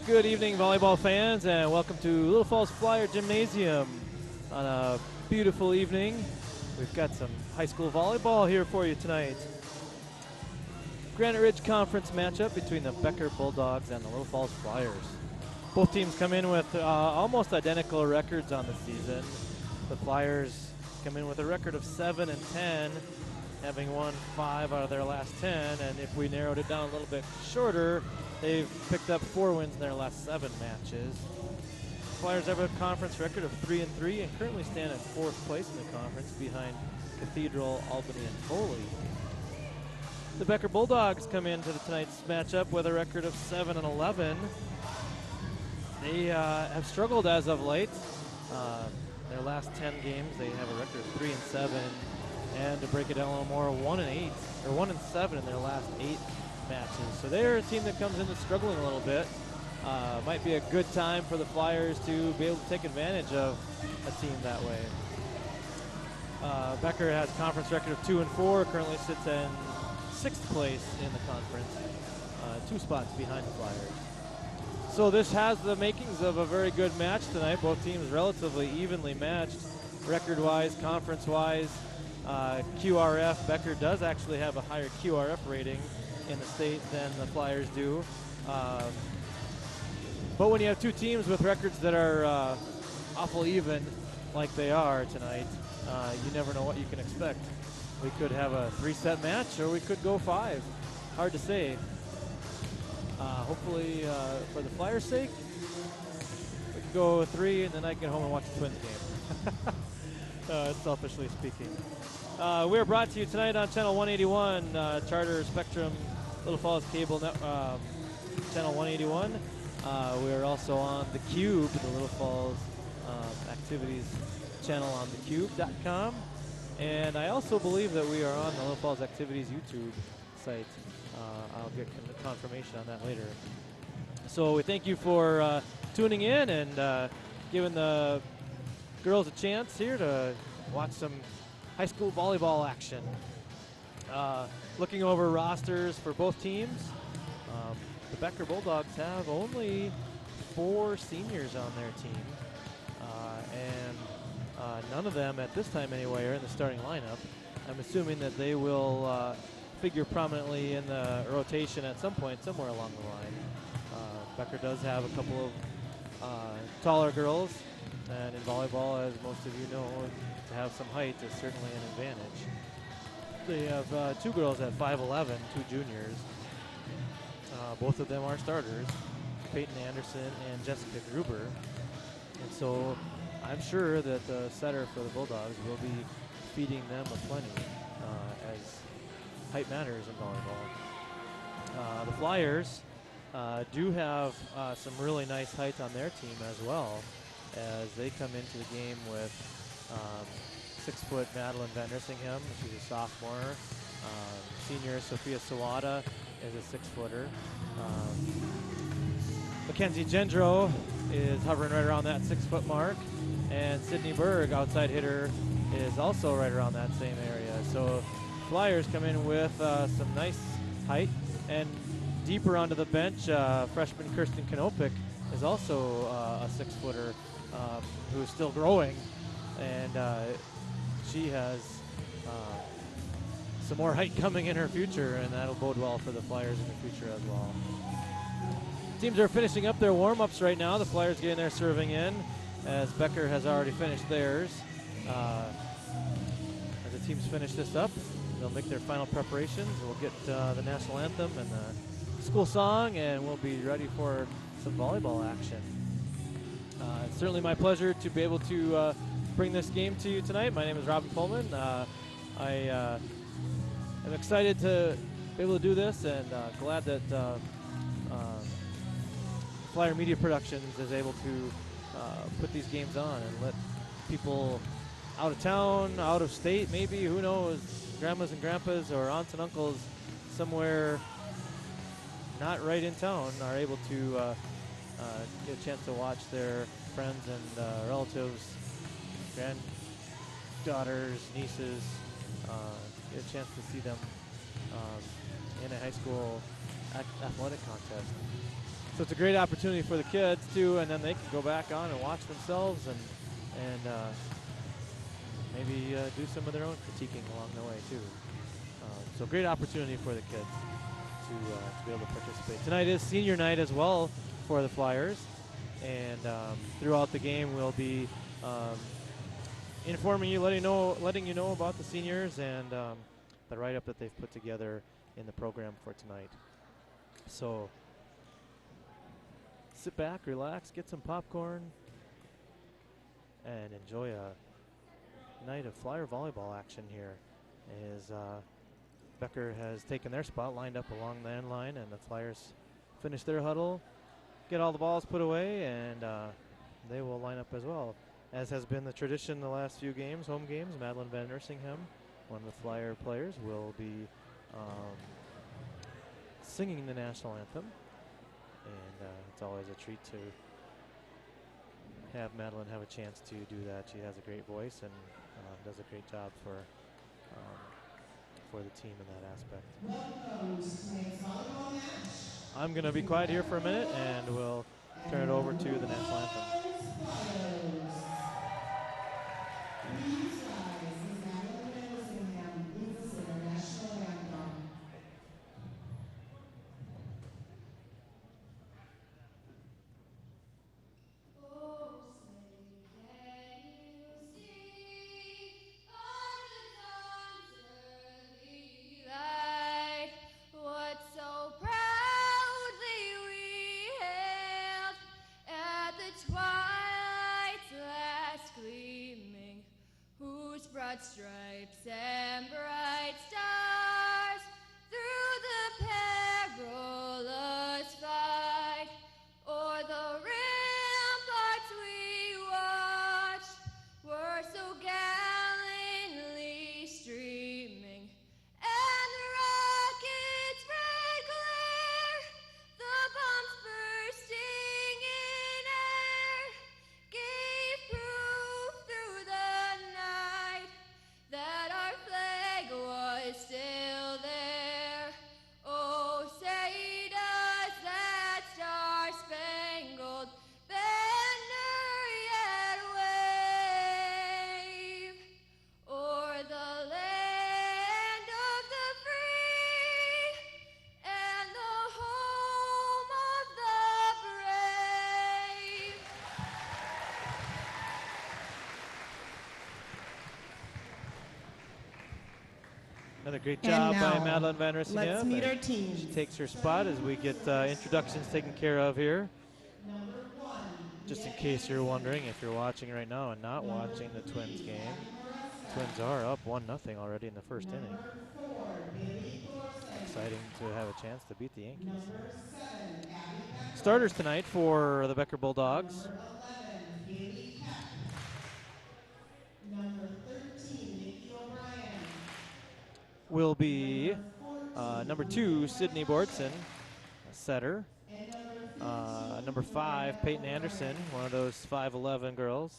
Good evening, volleyball fans, and welcome to Little Falls Flyer Gymnasium on a beautiful evening. We've got some high school volleyball here for you tonight. Granite Ridge Conference matchup between the Becker Bulldogs and the Little Falls Flyers. Both teams come in with almost identical records on the season. The Flyers come in with a record of 7-10, having won 5 out of their last 10, and if we narrowed it down a little bit shorter, they've picked up 4 wins in their last 7 matches. The Flyers have a conference record of 3-3 and currently stand in 4th place in the conference behind Cathedral, Albany, and Foley. The Becker Bulldogs come into tonight's matchup with a record of 7-11. They have struggled as of late. Their last 10 games, they have a record of 3-7, and to break it down a little more, 1-8 or 1-7 in their last 8 matches. So they're a team that comes in struggling a little bit. Might be a good time for the Flyers to be able to take advantage of a team that way. Becker has a conference record of 2-4, currently sits in 6th place in the conference, 2 spots behind the Flyers. So this has the makings of a very good match tonight. Both teams relatively evenly matched, record-wise, conference-wise. QRF, Becker does actually have a higher QRF rating in the state than the Flyers do. But when you have 2 teams with records that are awful even, like they are tonight, you never know what you can expect. We could have a 3-set match, or we could go 5. Hard to say. Hopefully, for the Flyers' sake, we could go 3, and then I can get home and watch the Twins game. Selfishly speaking. We're brought to you tonight on Channel 181, Charter Spectrum Little Falls Cable Channel 181. We are also on The Cube, the Little Falls Activities channel on thecube.com. And I also believe that we are on the Little Falls Activities YouTube site. I'll get confirmation on that later. So we thank you for tuning in and giving the girls a chance here to watch some high school volleyball action. Looking over rosters for both teams, the Becker Bulldogs have only 4 seniors on their team, and none of them at this time anyway are in the starting lineup. I'm assuming that they will figure prominently in the rotation at some point somewhere along the line. Becker does have a couple of taller girls, and in volleyball, as most of you know, to have some height is certainly an advantage. They have 2 girls at 5'11", 2 juniors. Both of them are starters, Peyton Anderson and Jessica Gruber. And so I'm sure that the setter for the Bulldogs will be feeding them aplenty, as height matters in volleyball. The Flyers do have some really nice height on their team as well, as they come into the game with 6-foot Madeline Van Rissingham. She's a sophomore. Senior Sophia Sawada is a 6-footer. Mackenzie Gendro is hovering right around that 6-foot mark. And Sydney Berg, outside hitter, is also right around that same area. So Flyers come in with some nice height. And deeper onto the bench, freshman Kirsten Kanopik is also a 6-footer who is still growing. And she has some more height coming in her future, and that'll bode well for the Flyers in the future as well. Teams are finishing up their warm-ups right now. The Flyers getting their serving in, as Becker has already finished theirs. As the teams finish this up, they'll make their final preparations. We'll get the national anthem and the school song, and we'll be ready for some volleyball action. It's certainly my pleasure to be able to bring this game to you tonight. My name is Robin Pullman. I am excited to be able to do this, and glad that Flyer Media Productions is able to put these games on and let people out of town, out of state, maybe, who knows, grandmas and grandpas or aunts and uncles somewhere not right in town are able to get a chance to watch their friends and relatives, granddaughters, nieces, get a chance to see them in a high school athletic contest. So it's a great opportunity for the kids too, and then they can go back on and watch themselves and maybe do some of their own critiquing along the way too. So great opportunity for the kids to be able to participate. Tonight is senior night as well for the Flyers, and throughout the game we'll be informing you, letting you know about the seniors and the write-up that they've put together in the program for tonight. So sit back, relax, get some popcorn, and enjoy a night of Flyer volleyball action here. As Becker has taken their spot, lined up along the end line, and the Flyers finish their huddle, get all the balls put away, and they will line up as well. As has been the tradition the last few games, home games, Madeline Van Ersingham, one of the Flyer players, will be singing the national anthem. And it's always a treat to have Madeline have a chance to do that. She has a great voice and does a great job for the team in that aspect. Welcome to tonight's volleyball match. I'm going to be quiet here for a minute, and we'll turn it over to the national anthem. Please rise as Madeline Van Ersingham leads us in our national anthem. Broad stripes and bright stars through the perilous fight, o'er the ramparts we watched were so gallantly streaming, and the rockets' red glare, the bombs bursting in air, gave proof through the night that our flag was still there. Oh, say does that star-spangled banner yet wave o'er the land of the free and the home of the brave? Another great And job by now, Madeline Van Ersingham. let's meet our She teams. takes her spot as we get introductions taken care of here. Just in case you're wondering, if you're watching right now and not watching the Twins game, Twins are up 1-0 already in the first inning. Exciting to have a chance to beat the Yankees. Starters tonight for the Becker Bulldogs. Number 13, Nikki O'Brien. Will be number 2, Sydney Bortson, a setter. Number 5, Peyton Anderson, one of those 5'11 girls,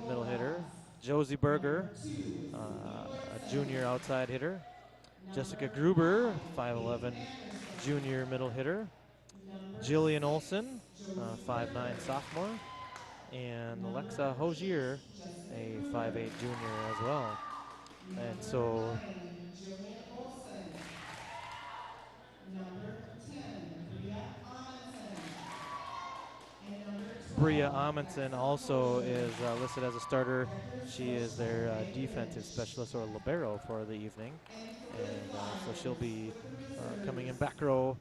middle hitter. Josie Berger, a junior outside hitter. Jessica Gruber, 5'11 junior middle hitter. Jillian Olson, 5'9 sophomore. And Alexa Hozier, a 5'8 junior as well. And so Bria Amundsen also is listed as a starter. She is their defensive specialist, or libero, for the evening. And so she'll be coming in back row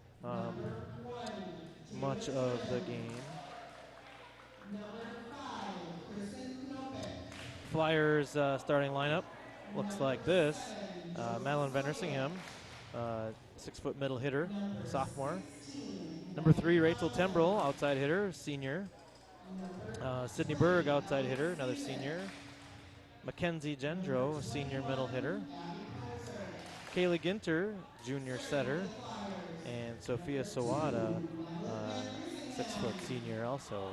much of the game. Flyers starting lineup looks like this. Madeline Van Ersingham, 6-foot middle hitter, sophomore. Number 3, Rachel Tembrell, outside hitter, senior. Sydney Berg, outside hitter, another senior. Mackenzie Gendro, senior middle hitter. Kaylee Ginter, junior setter. And Sophia Sawada, 6-foot senior also.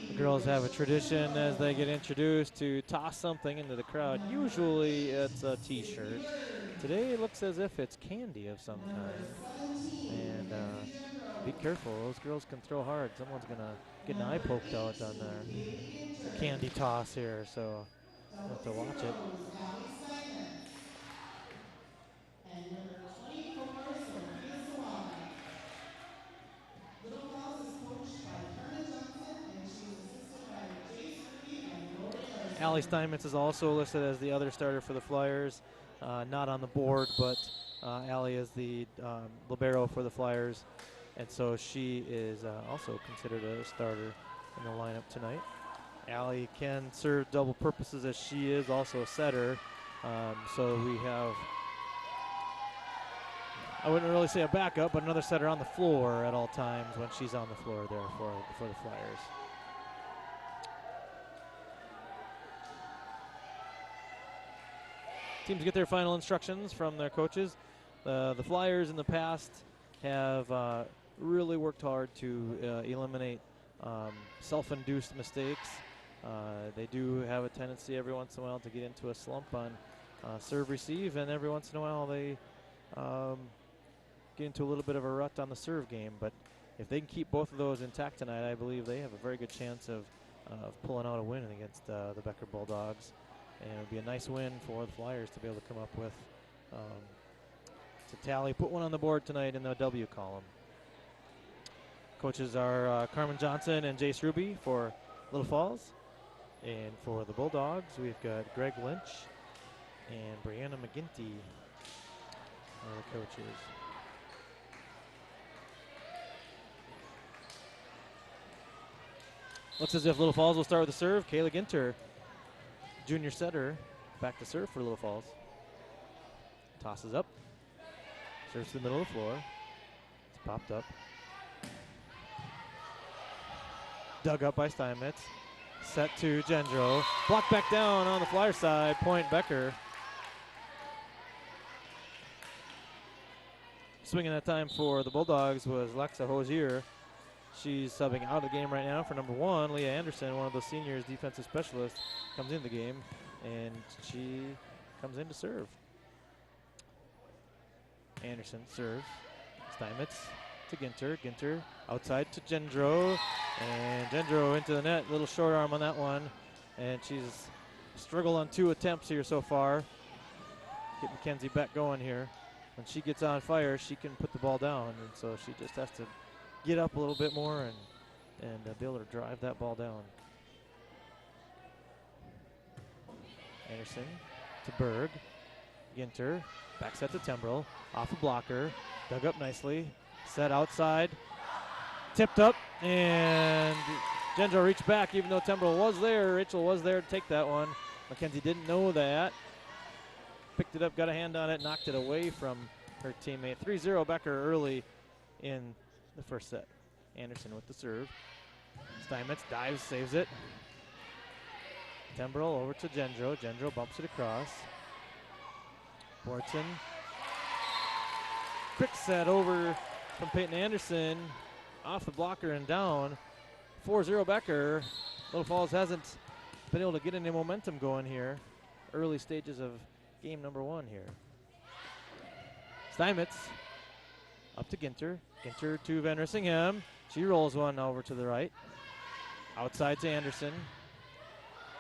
The girls have a tradition as they get introduced to toss something into the crowd. Usually it's a t-shirt. Today it looks as if it's candy of some kind. And And be careful. Those girls can throw hard. Someone's going to get an eye poked out on their candy toss here. So we'll have to watch it. And number 24, Sophia Sawada. Little Falls is coached by Carmen Johnson, and she's assisted by Jace Ruby and Lori Larson. Allie Steinmetz is also listed as the other starter for the Flyers. Not on the board, but Allie is the libero for the Flyers. And so she is also considered a starter in the lineup tonight. Allie can serve double purposes as she is also a setter. So we have, I wouldn't really say a backup, but another setter on the floor at all times when she's on the floor there for the Flyers. Teams get their final instructions from their coaches. The Flyers in the past have really worked hard to eliminate self-induced mistakes. They do have a tendency every once in a while to get into a slump on serve-receive, and every once in a while they get into a little bit of a rut on the serve game. But if they can keep both of those intact tonight, I believe they have a very good chance of pulling out a win against the Becker Bulldogs. And it would be a nice win for the Flyers to be able to come up with to tally, put one on the board tonight in the W column. Coaches are Carmen Johnson and Jace Ruby for Little Falls. And for the Bulldogs, we've got Greg Lynch and Brianna McGinty are the coaches. Looks as if Little Falls will start with the serve. Kayla Ginter, junior setter, back to serve for Little Falls. Tosses up. Serves to the middle of the floor. It's popped up. Dug up by Steinmetz. Set to Gendro. Blocked back down on the Flyer side. Point Becker. Swinging that time for the Bulldogs was Lexa Hosier. She's subbing out of the game right now for number 1. Leah Anderson, one of the seniors, defensive specialists, comes into the game, and she comes in to serve. Anderson serves. Steinmetz to Ginter. Ginter outside to Gendro. And Gendro into the net. Little short arm on that one. And she's struggled on 2 attempts here so far. Get Mackenzie Beck going here. When she gets on fire, she can put the ball down. And so she just has to get up a little bit more and be able to drive that ball down. Anderson to Berg. Ginter. Back set to Tembrell. Off a blocker. Dug up nicely. Set outside. Tipped up. And Gendro reached back even though Tembrell was there. Rachel was there to take that one. Mackenzie didn't know that. Picked it up, got a hand on it, knocked it away from her teammate. 3-0 Becker early in the first set. Anderson with the serve. Steinmetz dives, saves it. Tembrell over to Gendro. Gendro bumps it across. Borton. Quick set over from Peyton Anderson. Off the blocker and down. 4-0 Becker. Little Falls hasn't been able to get any momentum going here. Early stages of game number 1 here. Steinmetz up to Ginter. Ginter to Van Rissingham. She rolls one over to the right. Outside to Anderson.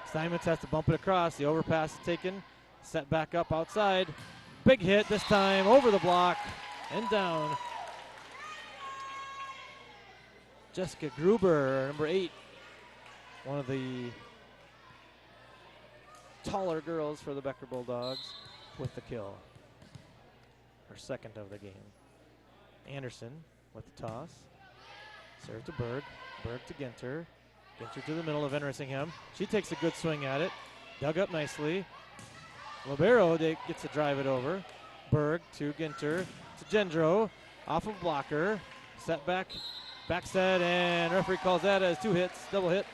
Steinmetz has to bump it across. The overpass is taken. Set back up outside. Big hit this time over the block and down. Jessica Gruber, number 8. One of the taller girls for the Becker Bulldogs with the kill. Her second of the game. Anderson with the toss. Serve to Berg. Berg to Ginter. Ginter to the middle of Van Rissingham. She takes a good swing at it. Dug up nicely. Libero gets to drive it over. Berg to Ginter. To Gendro. Off of blocker. Set back. Back set, and referee calls that as 2 hits. Double hit.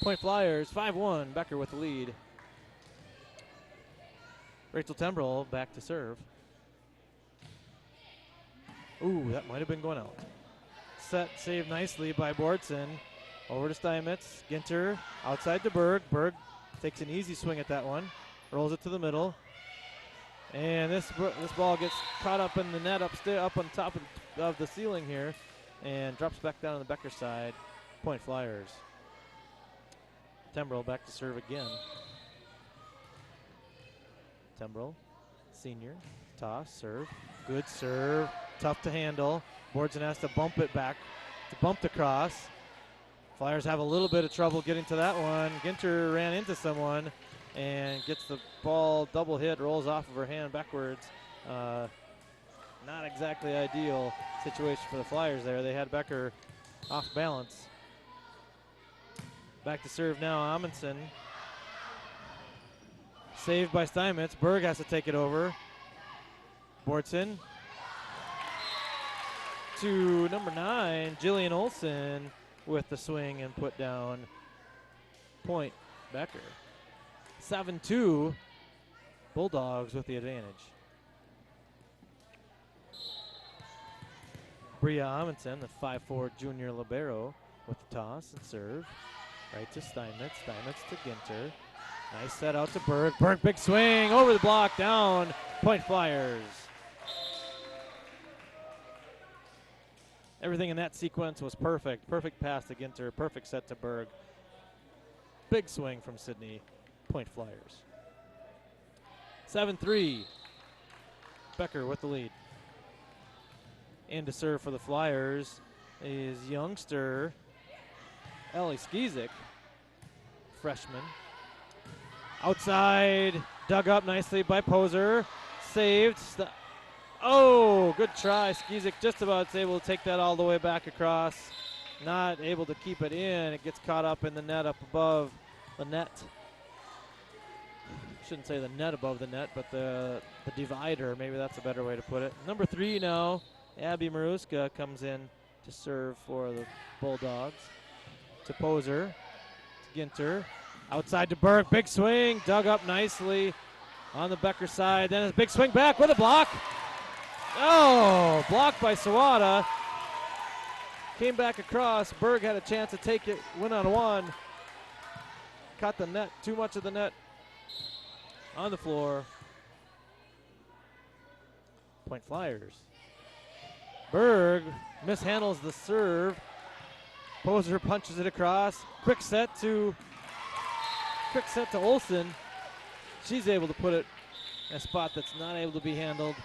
Point Flyers, 5-1. Becker with the lead. Rachel Tembrell back to serve. Ooh, that might have been going out. Set, saved nicely by Bortson. Over to Steinmetz. Ginter outside to Berg. Berg takes an easy swing at that one. Rolls it to the middle. And this ball gets caught up in the net up on top of the ceiling here and drops back down on the Becker side. Point Flyers. Tembrell back to serve again. Tembrell, senior, toss, serve, good serve, tough to handle. Boardson has to bump it back, to bump across. Flyers have a little bit of trouble getting to that one. Ginter ran into someone and gets the ball double hit, rolls off of her hand backwards. Not exactly ideal situation for the Flyers there. They had Becker off balance. Back to serve now, Amundsen. Saved by Steinmetz. Berg has to take it over. Boardson to number 9, Jillian Olson with the swing and put down. Point Becker. 7-2, Bulldogs with the advantage. Bria Amundsen, the 5'4" junior libero, with the toss and serve. Right to Steinmetz, Steinmetz to Ginter. Nice set out to Berg. Berg, big swing, over the block, down. Point Flyers. Everything in that sequence was perfect. Perfect pass to Ginter, perfect set to Berg. Big swing from Sydney. Point Flyers. 7-3. Becker with the lead. And to serve for the Flyers is youngster Ellie Skizik, freshman. Outside, dug up nicely by Poser. Saved. Oh, good try. Skizik just about able to take that all the way back across. Not able to keep it in. It gets caught up in the net up above the net. Shouldn't say the net above the net, but the divider. Maybe that's a better way to put it. Number 3 now, Abby Maruska comes in to serve for the Bulldogs. To Poser, to Ginter. Outside to Berg, big swing, dug up nicely on the Becker side. Then a big swing back with a block. Oh, blocked by Sawada. Came back across. Berg had a chance to take it, win on one. Caught the net, too much of the net on the floor. Point Flyers. Berg mishandles the serve. Poser punches it across. Quick set to Olsen. She's able to put it in a spot that's not able to be handled.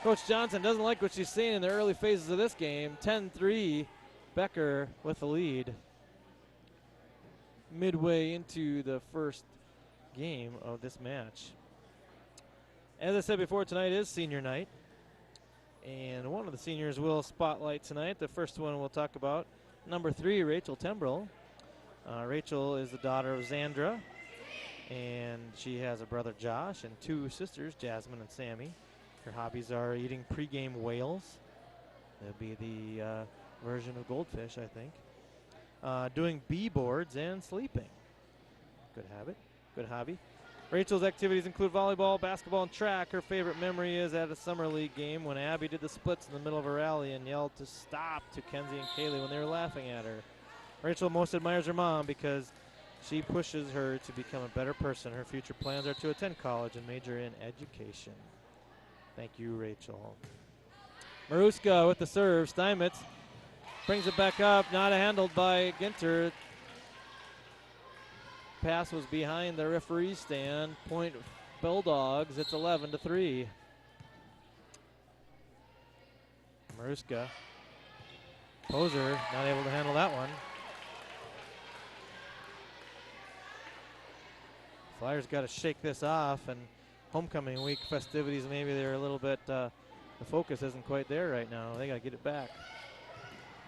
Coach Johnson doesn't like what she's seeing in the early phases of this game. 10-3, Becker with the lead. Midway into the first game of this match. As I said before, tonight is senior night. And one of the seniors will spotlight tonight. The first one we'll talk about, number 3, Rachel Tembrell. Rachel is the daughter of Zandra, and she has a brother Josh and 2 sisters, Jasmine and Sammy. Her hobbies are eating pregame whales. That'll be the version of goldfish, I think. Doing bee boards and sleeping. Good habit, good hobby. Rachel's activities include volleyball, basketball, and track. Her favorite memory is at a summer league game when Abby did the splits in the middle of a rally and yelled to stop to Kenzie and Kaylee when they were laughing at her. Rachel most admires her mom because she pushes her to become a better person. Her future plans are to attend college and major in education. Thank you, Rachel. Maruska with the serve. Steinmetz brings it back up, not handled by Ginter. Pass was behind the referee stand. Point Bulldogs. It's 11-3. Maruska. Poser not able to handle that one. Flyers got to shake this off, and homecoming week festivities, maybe they're a little bit, the focus isn't quite there right now. They got to get it back.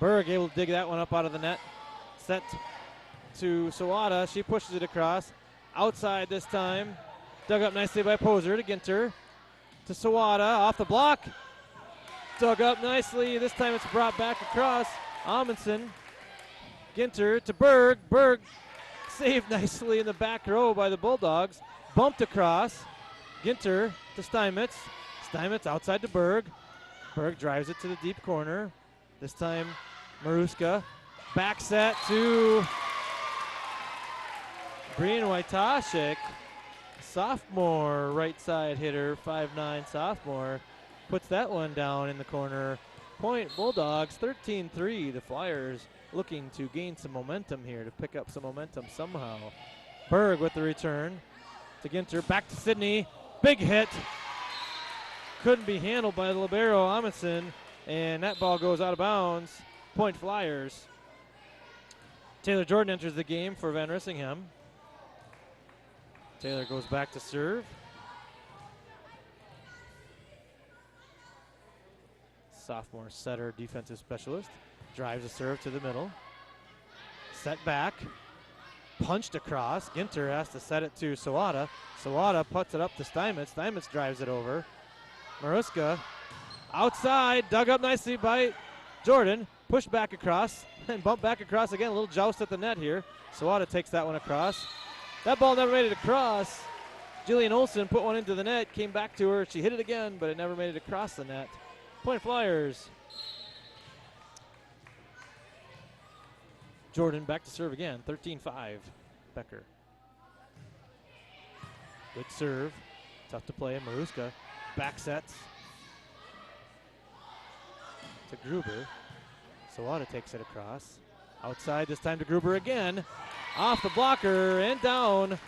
Berg able to dig that one up out of the net. Set to Sawada. She pushes it across. Outside this time. Dug up nicely by Poser to Ginter. To Sawada. Off the block. Dug up nicely. This time it's brought back across. Amundsen. Ginter to Berg. Berg saved nicely in the back row by the Bulldogs. Bumped across. Ginter to Steinmetz. Steinmetz outside to Berg. Berg drives it to the deep corner. This time Maruska. Back set to Brian Wojtaszek. sophomore right side hitter, 5'9" sophomore, puts that one down in the corner. Point Bulldogs, 13-3. The Flyers looking to gain some momentum here, to pick up some momentum somehow. Berg with the return to Ginter, back to Sidney. Big hit. Couldn't be handled by the libero, Amundsen, and that ball goes out of bounds. Point Flyers. Taylor Jordan enters the game for Van Rissingham. Taylor goes back to serve. Sophomore setter, defensive specialist. Drives a serve to the middle. Set back. Punched across. Ginter has to set it to Sawada. Sawada puts it up to Steinmetz. Steinmetz drives it over. Maruska outside, dug up nicely by Jordan. Pushed back across and bumped back across again. A little joust at the net here. Sawada takes that one across. That ball never made it across. Jillian Olsen put one into the net, came back to her. She hit it again, but it never made it across the net. Point Flyers. Jordan back to serve again, 13-5. Becker. Good serve. Tough to play. Maruska back sets to Gruber. Sawada takes it across. Outside, this time to Gruber again. Off the blocker and down.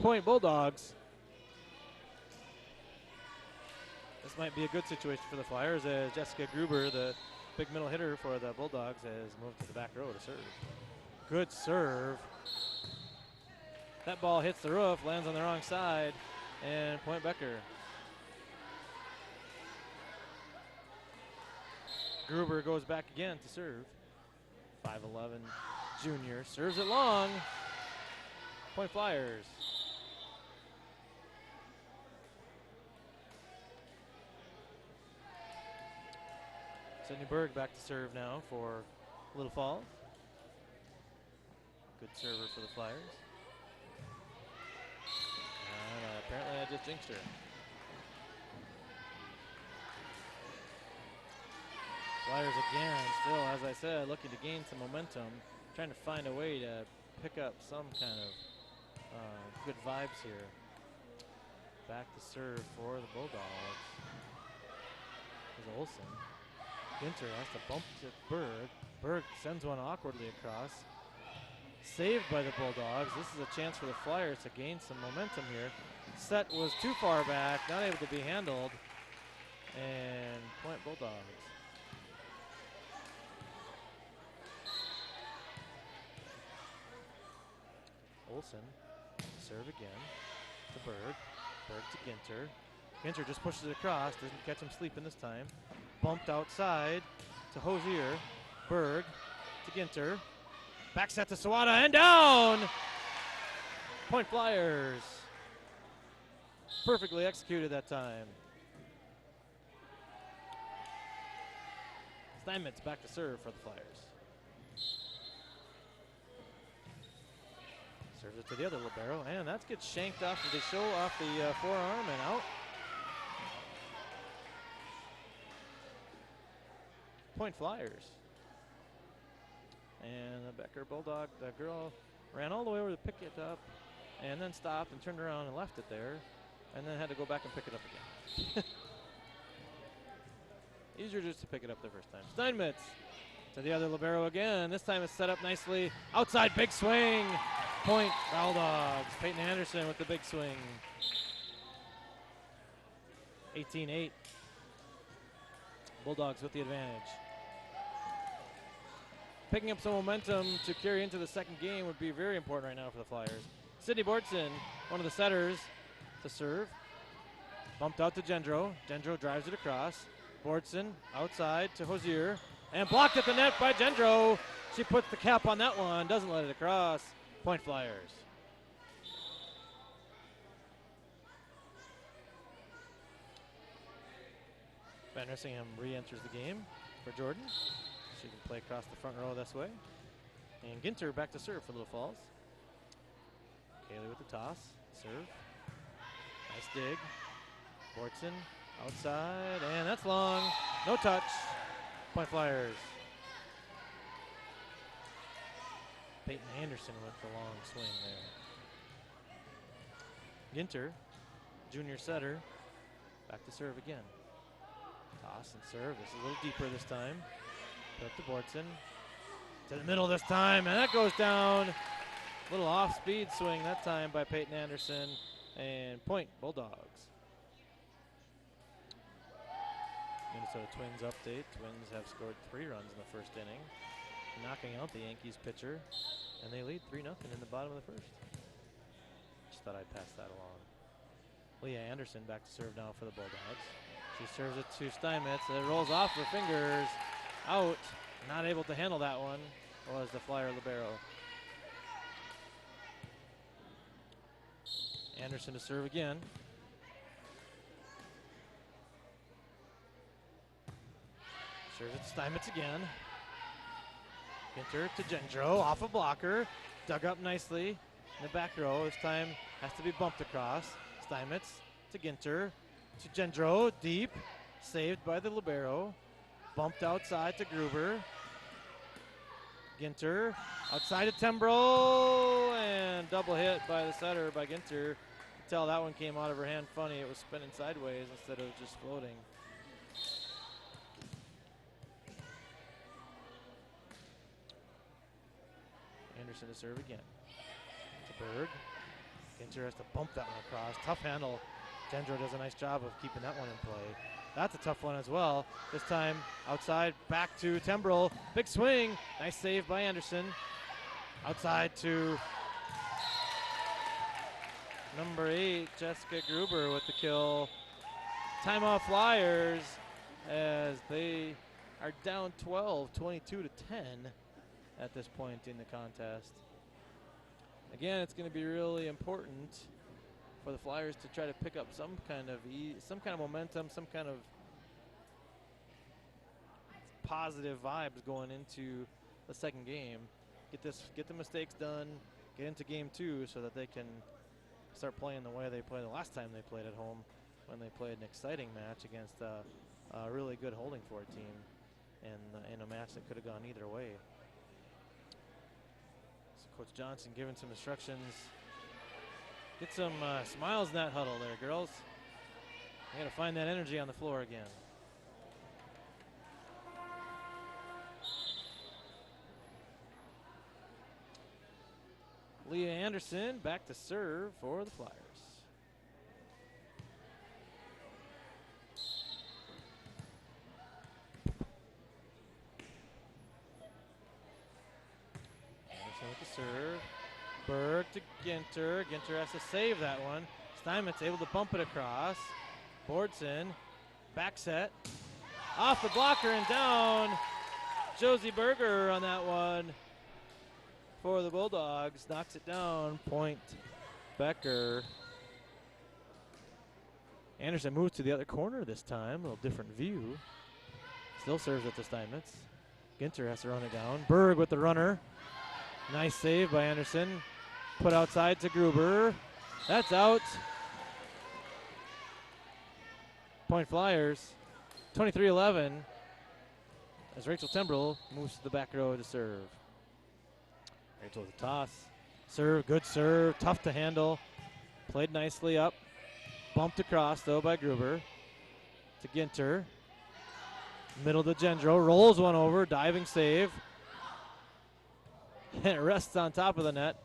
Point Bulldogs. This might be a good situation for the Flyers as Jessica Gruber, the big middle hitter for the Bulldogs, has moved to the back row to serve. Good serve. That ball hits the roof, lands on the wrong side, and point Becker. Gruber goes back again to serve. 5'11" junior serves it long. Point Flyers. Sydney Berg back to serve now for Little Falls. Good server for the Flyers. And apparently I just jinxed her. Flyers again, still, as I said, looking to gain some momentum, trying to find a way to pick up some kind of good vibes here. Back to serve for the Bulldogs is Olsen. Ginter has to bump to Berg. Berg sends one awkwardly across. Saved by the Bulldogs. This is a chance for the Flyers to gain some momentum here. Set was too far back, not able to be handled. And point Bulldogs. Olsen, serve again to Berg. Berg to Ginter. Ginter just pushes it across, doesn't catch him sleeping this time. Bumped outside to Hosier. Berg to Ginter. Back set to Sawada and down! Point Flyers. Perfectly executed that time. Steinmetz back to serve for the Flyers. Serves it to the other libero, and that gets shanked off of the show, off the forearm and out. Point Flyers. And the Becker Bulldog, the girl ran all the way over to pick it up and then stopped and turned around and left it there and then had to go back and pick it up again. Easier just to pick it up the first time. Steinmetz to the other libero again. This time it's set up nicely. Outside, big swing. Point Bulldogs. Peyton Anderson with the big swing. 18-8. Bulldogs with the advantage. Picking up some momentum to carry into the second game would be very important right now for the Flyers. Sydney Bortson, one of the setters, to serve. Bumped out to Gendro. Gendro drives it across. Bortson outside to Hosier. And blocked at the net by Gendro. She puts the cap on that one, doesn't let it across. Point Flyers. Van Rissingham re-enters the game for Jordan. She can play across the front row this way. And Ginter back to serve for Little Falls. Kaylee with the toss. Serve. Nice dig. Bortson outside, and that's long. No touch. Point Flyers. Peyton Anderson with the long swing there. Ginter, junior setter, back to serve again. Toss and serve. This is a little deeper this time. Put up to Bortson. To the middle this time, and that goes down. Little off-speed swing that time by Peyton Anderson, and point Bulldogs. Minnesota Twins update. Twins have scored 3 runs in the first inning, knocking out the Yankees pitcher, and they lead 3-0 in the bottom of the first. Just thought I'd pass that along. Leah Anderson back to serve now for the Bulldogs. She serves it to Steinmetz. It rolls off her fingers. Out. Not able to handle that one was the Flyer libero. Anderson to serve again. Serves it to Steinmetz again. Ginter to Gendro, off a blocker. Dug up nicely in the back row. This time has to be bumped across. Steinmetz to Ginter to Gendro, deep. Saved by the libero. Bumped outside to Gruber. Ginter outside to Tembrell, and double hit by the setter by Ginter. You can tell that one came out of her hand funny. It was spinning sideways instead of just floating. Anderson to serve again. To Berg. Ginter has to bump that one across. Tough handle. Gendro does a nice job of keeping that one in play. That's a tough one as well. This time outside, back to Tembrell. Big swing. Nice save by Anderson. Outside to number 8, Jessica Gruber with the kill. Timeout Flyers as they are down 12, 22-10 at this point in the contest. Again, it's going to be really important for the Flyers to try to pick up some kind of momentum, some kind of positive vibes going into the second game. Get the mistakes done, get into game 2 so that they can start playing the way they played the last time they played at home, when they played an exciting match against a really good holding forward team, and in a match that could have gone either way. So Coach Johnson giving some instructions. Get some smiles in that huddle there, girls. You got to find that energy on the floor again. Leah Anderson back to serve for the Flyers. Anderson with the serve. Berg to Ginter. Ginter has to save that one. Steinmetz able to bump it across. Bordson, back set. Off the blocker and down. Josie Berger on that one for the Bulldogs. Knocks it down. Point Becker. Anderson moves to the other corner this time. A little different view. Still serves it to Steinmetz. Ginter has to run it down. Berg with the runner. Nice save by Anderson. Put outside to Gruber. That's out. Point Flyers. 23-11 as Rachel Tembrell moves to the back row to serve. Rachel with the toss. Serve, good serve, tough to handle. Played nicely up. Bumped across though by Gruber. To Ginter. Middle to Gendro. Rolls one over, diving save. And it rests on top of the net.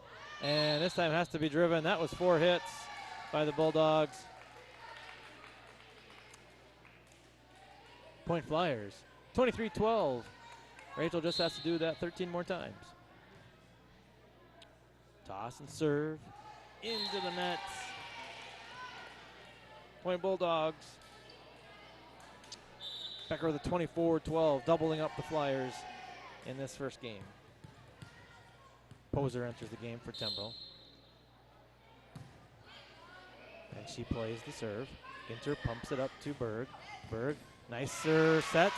And this time has to be driven. That was 4 hits by the Bulldogs. Point Flyers. 23-12. Rachel just has to do that 13 more times. Toss and serve. Into the nets. Point Bulldogs. Becker with a 24-12, doubling up the Flyers in this first game. Poser enters the game for Tembrell. And she plays the serve. Ginter pumps it up to Berg. Berg, nice set.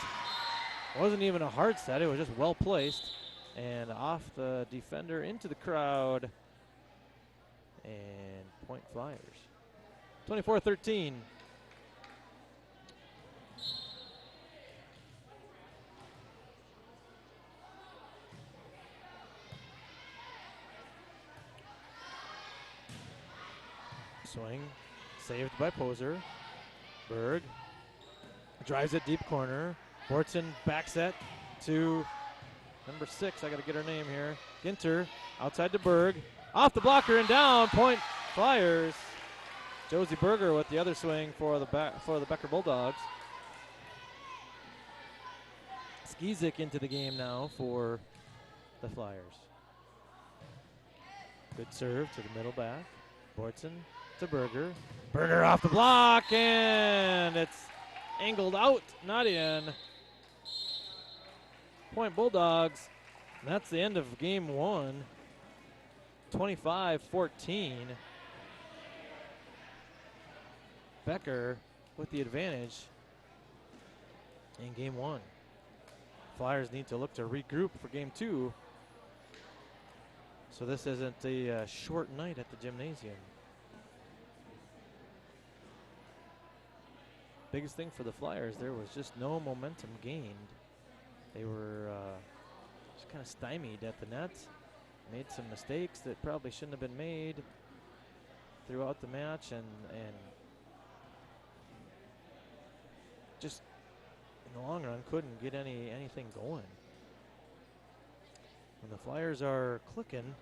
Wasn't even a hard set, it was just well placed. And off the defender into the crowd. And point Flyers. 24-13. Swing saved by Poser. Berg drives it deep corner. Bortson back set to number 6. I got to get her name here. Ginter outside to Berg. Off the blocker and down. Point Flyers. Josie Berger with the other swing for the Becker Bulldogs. Skizik into the game now for the Flyers. Good serve to the middle back. Bortson to Berger. Berger off the block, and it's angled out, not in. Point Bulldogs. And that's the end of game 1. 25-14. Becker with the advantage in game 1. Flyers need to look to regroup for game 2. So this isn't a short night at the gymnasium. Biggest thing for the Flyers, there was just no momentum gained. They were just kind of stymied at the net. Made some mistakes that probably shouldn't have been made throughout the match, and just in the long run couldn't get anything going. When the Flyers are clicking,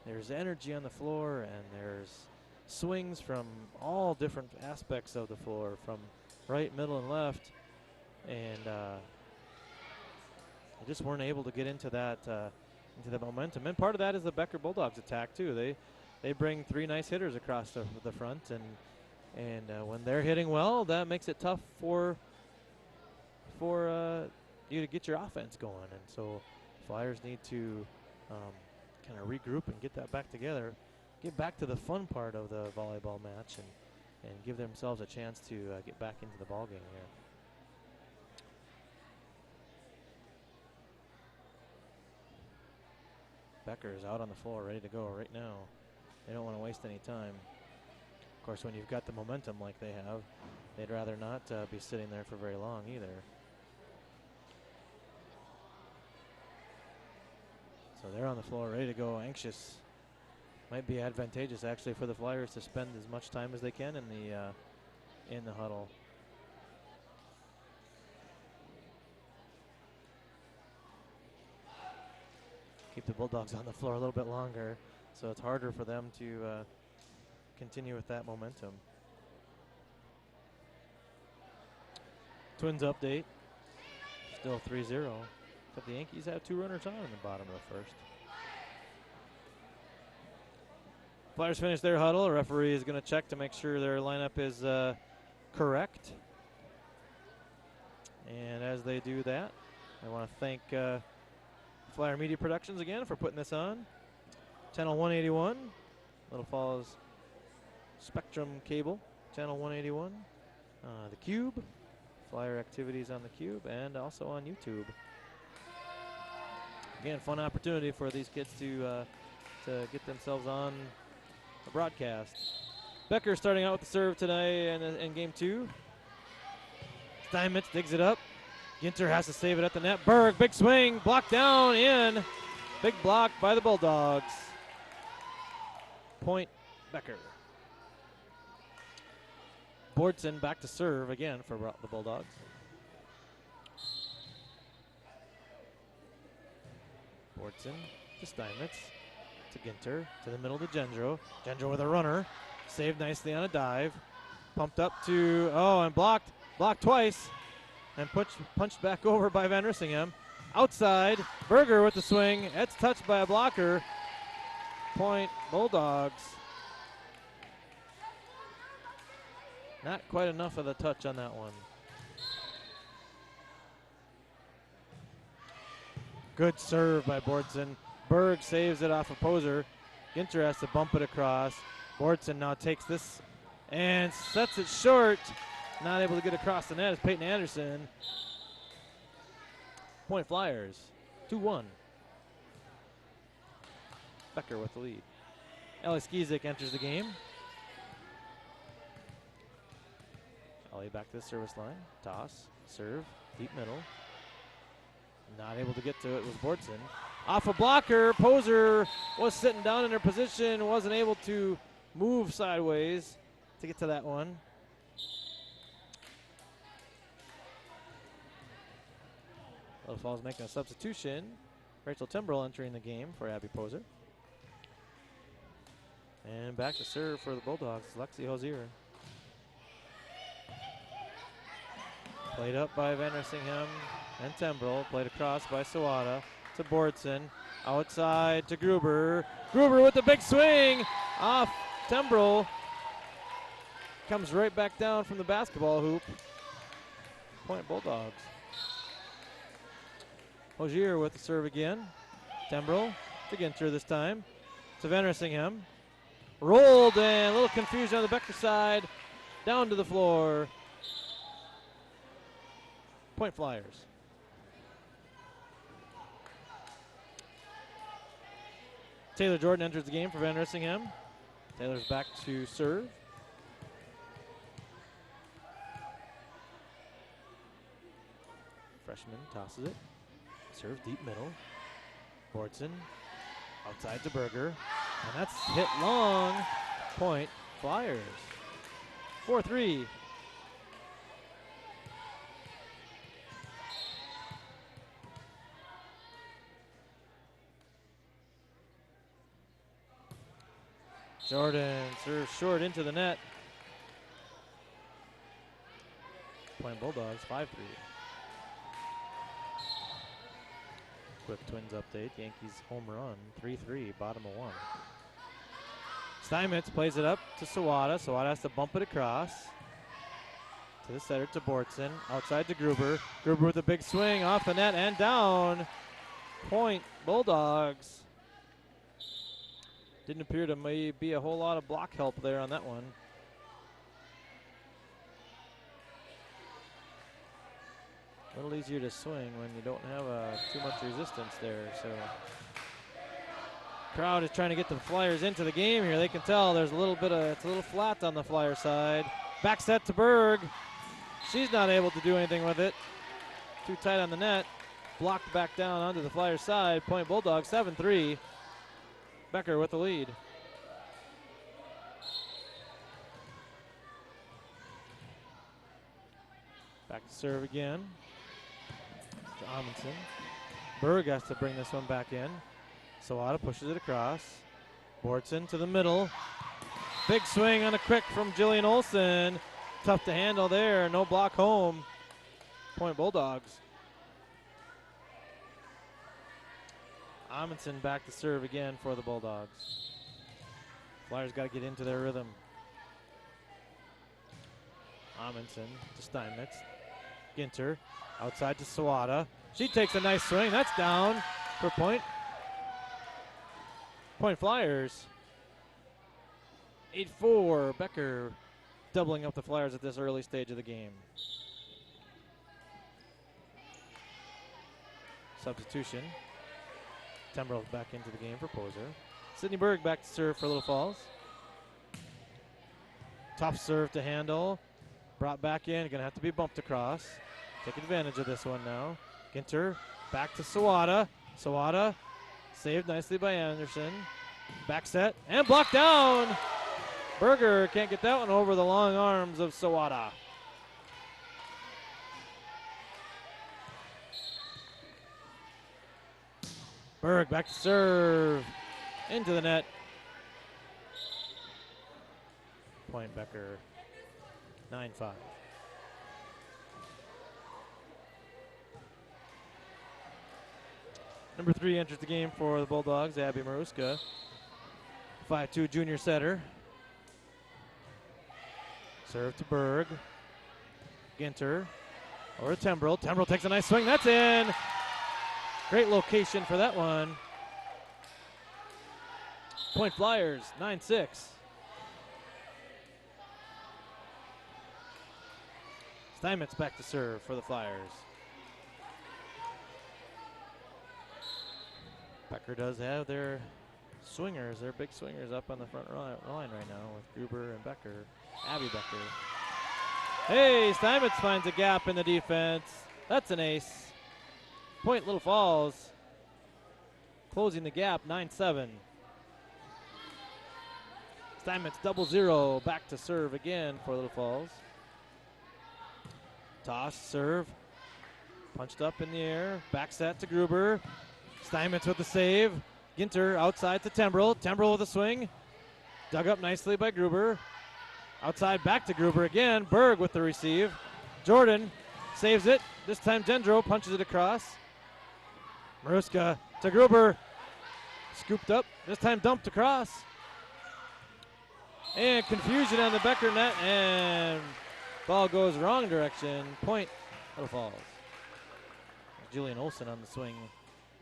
there's energy on the floor, and there's swings from all different aspects of the floor, from right, middle, and left, and they just weren't able to get into that momentum. And part of that is the Becker Bulldogs attack too. They bring 3 nice hitters across the front, and when they're hitting well, that makes it tough for you to get your offense going. And so Flyers need to kind of regroup and get that back together, get back to the fun part of the volleyball match, and give themselves a chance to get back into the ball game here. Becker is out on the floor, ready to go right now. They don't want to waste any time. Of course, when you've got the momentum like they have, they'd rather not be sitting there for very long either. So they're on the floor, ready to go, anxious. Might be advantageous actually for the Flyers to spend as much time as they can in the huddle. Keep the Bulldogs on the floor a little bit longer, so it's harder for them to continue with that momentum. Twins update, still 3-0, but the Yankees have 2 runners on in the bottom of the first. Flyers finish their huddle. A referee is going to check to make sure their lineup is correct. And as they do that, I want to thank Flyer Media Productions again for putting this on. Channel 181, Little Falls Spectrum Cable, Channel 181. The Cube, Flyer activities on the Cube, and also on YouTube. Again, fun opportunity for these kids to get themselves on a broadcast. Becker starting out with the serve today in game 2. Steinmetz digs it up. Ginter has to save it at the net. Berg, big swing, blocked down, in. Big block by the Bulldogs. Point Becker. Bortson back to serve again for the Bulldogs. Bortson to Steinmetz, to Ginter, to the middle to Gendro. Gendro with a runner, saved nicely on a dive. Pumped up to, and blocked twice, and punched back over by Van Rissingham. Outside, Berger with the swing. It's touched by a blocker. Point Bulldogs. Not quite enough of the touch on that one. Good serve by Bortson. Berg saves it off a poser. Ginter has to bump it across. Bortson now takes this and sets it short. Not able to get across the net is Peyton Anderson. Point Flyers, 2-1. Becker with the lead. Ellie Skizik enters the game. Ellie back to the service line. Toss, serve, deep middle. Not able to get to it was Bortson. Off a blocker, Poser was sitting down in her position, wasn't able to move sideways. to get to that one. Little Falls making a substitution. Rachel Timbrell entering the game for Abby Poser. And back to serve for the Bulldogs, Lexi Hosier. Played up by Van Rissingham and Timbrell. Played across by Sawada to Bordson. Outside to Gruber. Gruber with the big swing off Timbrell. Comes right back down from the basketball hoop. Point Bulldogs. Hosier with the serve again. Timbrell to Ginter this time. To Van Rissingham. Rolled and a little confusion on the Becker side. Down to the floor. Point Flyers. Taylor Jordan enters the game for Van Rissingham. Taylor's back to serve. Freshman tosses it. Serve deep middle. Bordson outside to Berger. And that's hit long. Point Flyers. 4-3. Jordan serves short into the net. Point Bulldogs 5-3. Quick Twins update. Yankees home run 3-3, bottom of 1. Steinmetz plays it up to Sawada. Sawada has to bump it across. To the center to Bordson. Outside to Gruber. Gruber with a big swing off the net and down. Point Bulldogs. Didn't appear to be a whole lot of block help there on that one. A little easier to swing when you don't have too much resistance there. So, crowd is trying to get the Flyers into the game here. They can tell there's it's a little flat on the Flyer side. Back set to Berg. She's not able to do anything with it. Too tight on the net. Blocked back down onto the Flyer side. Point Bulldogs 7-3. Becker with the lead. Back to serve again. To Amundsen. Berg has to bring this one back in. Sawada pushes it across. Bordson to the middle. Big swing on a quick from Jillian Olsen. Tough to handle there. No block home. Point Bulldogs. Amundsen back to serve again for the Bulldogs. Flyers got to get into their rhythm. Amundsen to Steinmetz. Ginter outside to Sawada. She takes a nice swing. That's down for point. Point Flyers. 8-4. Becker doubling up the Flyers at this early stage of the game. Substitution. Timbrell back into the game for Poser. Sydney Berg back to serve for Little Falls. Tough serve to handle. Brought back in. Going to have to be bumped across. Take advantage of this one now. Ginter back to Sawada. Sawada saved nicely by Anderson. Back set and blocked down. Berger can't get that one over the long arms of Sawada. Berg back to serve. Into the net. Point Becker. 9-5. Number 3 enters the game for the Bulldogs, Abby Maruska. 5'2" junior setter. Serve to Berg. Ginter. Over to Timbrell. Timbrell takes a nice swing. That's in. Great location for that one. Point Flyers, 9-6. Steinmetz back to serve for the Flyers. Becker does have their swingers, their big swingers up on the front line right now with Gruber and Becker. Abby Becker. Hey, Steinmetz finds a gap in the defense. That's an ace. Point Little Falls. Closing the gap, 9-7. Steinmetz 0-0. Back to serve again for Little Falls. Toss, serve. Punched up in the air. Back set to Gruber. Steinmetz with the save. Ginter outside to Tembrell. Tembrell with a swing. Dug up nicely by Gruber. Outside back to Gruber again. Berg with the receive. Jordan saves it. This time Gendro punches it across. Maruska to Gruber. Scooped up. This time dumped across. And confusion on the Becker net. And ball goes wrong direction. Point Little Falls. Julian Olsen on the swing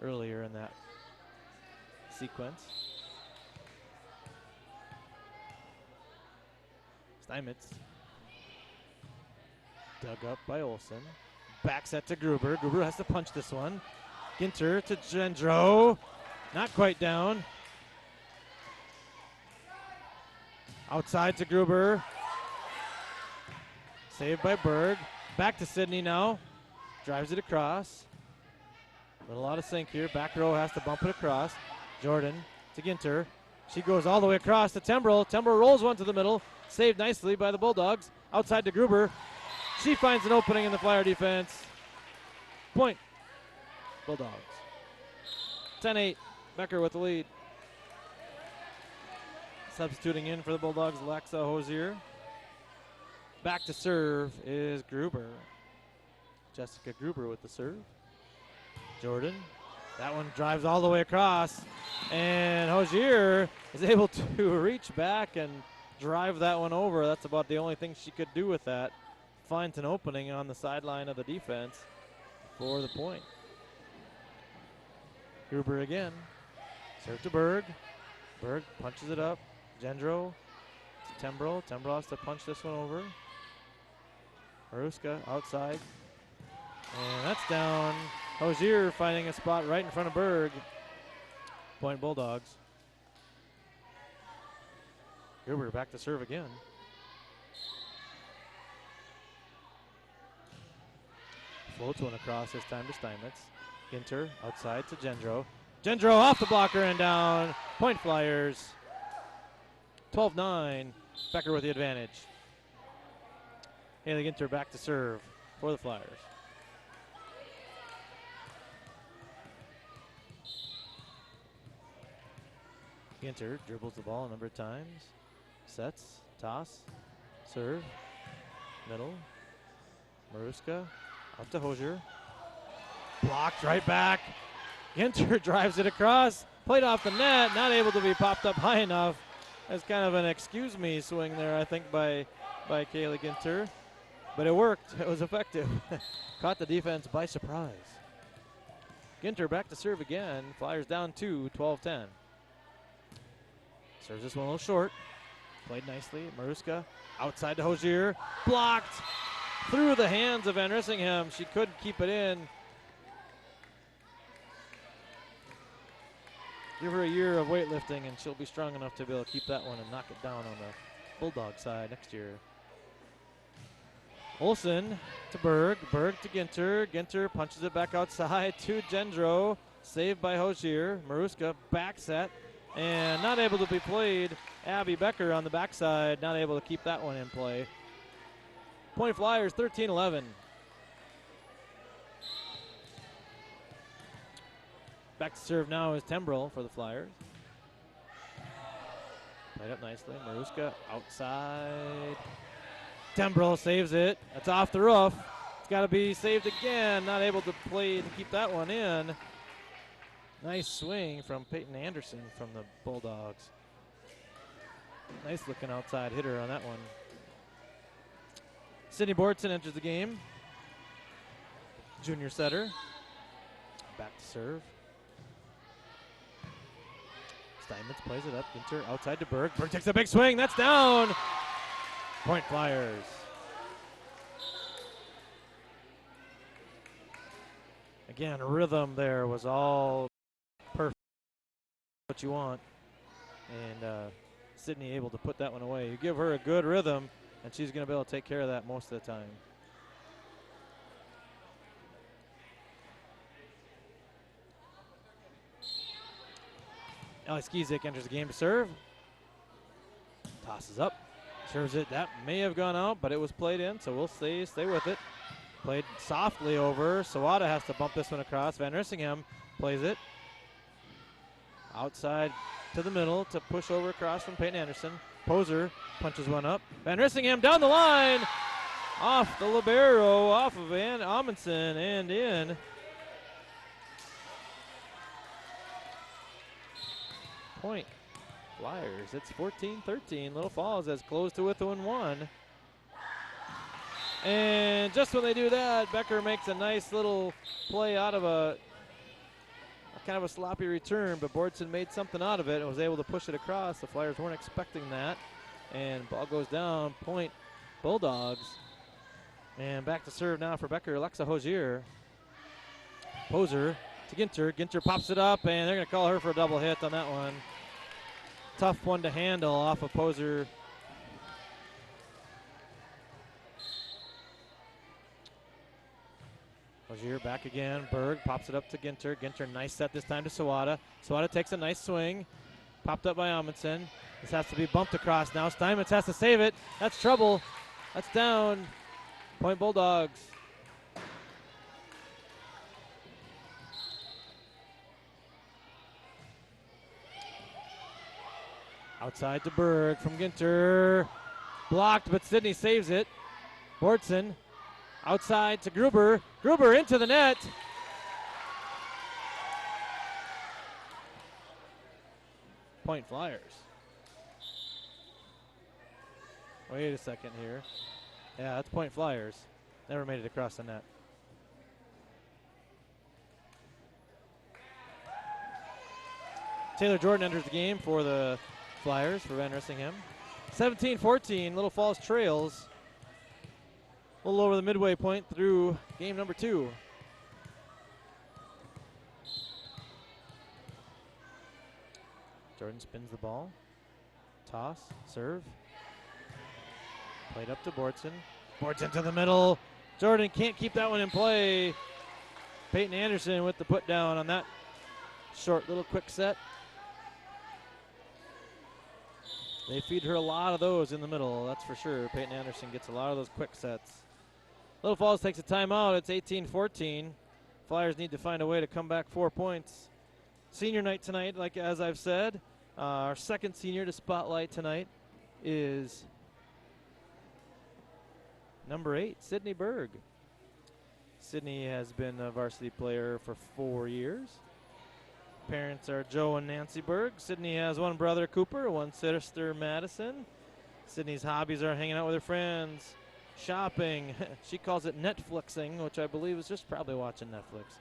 earlier in that sequence. Steinmetz. Dug up by Olsen. Back set to Gruber. Gruber has to punch this one. Ginter to Gendro. Not quite down. Outside to Gruber. Saved by Berg. Back to Sidney now. Drives it across. Little out of sync here. Back row has to bump it across. Jordan to Ginter. She goes all the way across to Tembrell. Tembrell rolls one to the middle. Saved nicely by the Bulldogs. Outside to Gruber. She finds an opening in the Flyer defense. Point. Bulldogs. 10-8. Becker with the lead. Substituting in for the Bulldogs, Lexa Hosier. Back to serve is Gruber. Jessica Gruber with the serve. Jordan. That one drives all the way across. And Hosier is able to reach back and drive that one over. That's about the only thing she could do with that. Finds an opening on the sideline of the defense for the point. Gruber again. Serve to Berg. Berg punches it up. Gendro to Tembrell. Tembrell has to punch this one over. Maruska outside. And that's down. Hosier finding a spot right in front of Berg. Point Bulldogs. Gruber back to serve again. Floats one across this time to Steinmetz. Ginter outside to Gendro. Gendro off the blocker and down. Point Flyers. 12-9. Becker with the advantage. Haley Ginter back to serve for the Flyers. Ginter dribbles the ball a number of times. Sets, toss, serve, middle. Maruska up to Hosier. Blocked right back. Ginter drives it across. Played off the net. Not able to be popped up high enough. That's kind of an excuse me swing there, I think, by Kaylee Ginter. But it worked. It was effective. Caught the defense by surprise. Ginter back to serve again. Flyers down 2, 12-10. Serves this one a little short. Played nicely. Maruska outside to Hosier. Blocked through the hands of Van Rissingham. She couldn't keep it in. Give her a year of weightlifting and she'll be strong enough to be able to keep that one and knock it down on the Bulldog side next year. Olsen to Berg. Berg to Ginter. Ginter punches it back outside to Gendro. Saved by Hosier. Maruska back set. And not able to be played. Abby Becker on the backside, not able to keep that one in play. Point Flyers 13-11. Back to serve now is Tembrell for the Flyers. Played up nicely. Maruska outside. Tembrell saves it. That's off the roof. It's got to be saved again. Not able to play to keep that one in. Nice swing from Peyton Anderson from the Bulldogs. Nice looking outside hitter on that one. Sydney Bortson enters the game. Junior setter. Back to serve. Steinmetz plays it up. Ginter outside to Berg. Berg takes a big swing. That's down. Point Flyers. Again, rhythm there was all perfect. What you want. And Sydney able to put that one away. You give her a good rhythm, and she's going to be able to take care of that most of the time. Ellie Skizik enters the game to serve. Tosses up, serves it. That may have gone out, but it was played in, so we'll stay with it. Played softly over. Sawada has to bump this one across. Van Rissingham plays it. Outside to the middle to push over across from Peyton Anderson. Poser punches one up. Van Rissingham down the line. Off the libero, off of Van Amundsen and in. Point Flyers. It's 14-13. Little Falls has closed to within one. And just when they do that, Becker makes a nice little play out of a kind of a sloppy return, but Bordson made something out of it and was able to push it across. The Flyers weren't expecting that. And ball goes down. Point Bulldogs. And back to serve now for Becker, Alexa Hosier. Poser to Ginter. Ginter pops it up, and they're going to call her for a double hit on that one. Tough one to handle off of Poser. Hosier back again. Berg pops it up to Ginter. Ginter, nice set this time to Sawada. Sawada takes a nice swing. Popped up by Amundsen. This has to be bumped across now. Steinmetz has to save it. That's trouble. That's down. Point Bulldogs. Outside to Berg from Ginter. Blocked, but Sidney saves it. Bordson outside to Gruber. Gruber into the net. Point Flyers. Wait a second here. Yeah, that's Point Flyers. Never made it across the net. Taylor Jordan enters the game for the Flyers for Van Rissingham. 17-14, Little Falls trails. A little over the midway point through game number 2. Jordan spins the ball. Toss, serve. Played up to Bordson. Bordson to the middle. Jordan can't keep that one in play. Peyton Anderson with the put down on that short little quick set. They feed her a lot of those in the middle, that's for sure. Peyton Anderson gets a lot of those quick sets. Little Falls takes a timeout. It's 18-14. Flyers need to find a way to come back 4 points. Senior night tonight, like as I've said. Our second senior to spotlight tonight is number 8, Sydney Berg. Sydney has been a varsity player for 4 years. Parents are Joe and Nancy Berg. Sydney has one brother, Cooper, one sister, Madison. Sydney's hobbies are hanging out with her friends, shopping. She calls it Netflixing, which I believe is just probably watching Netflix,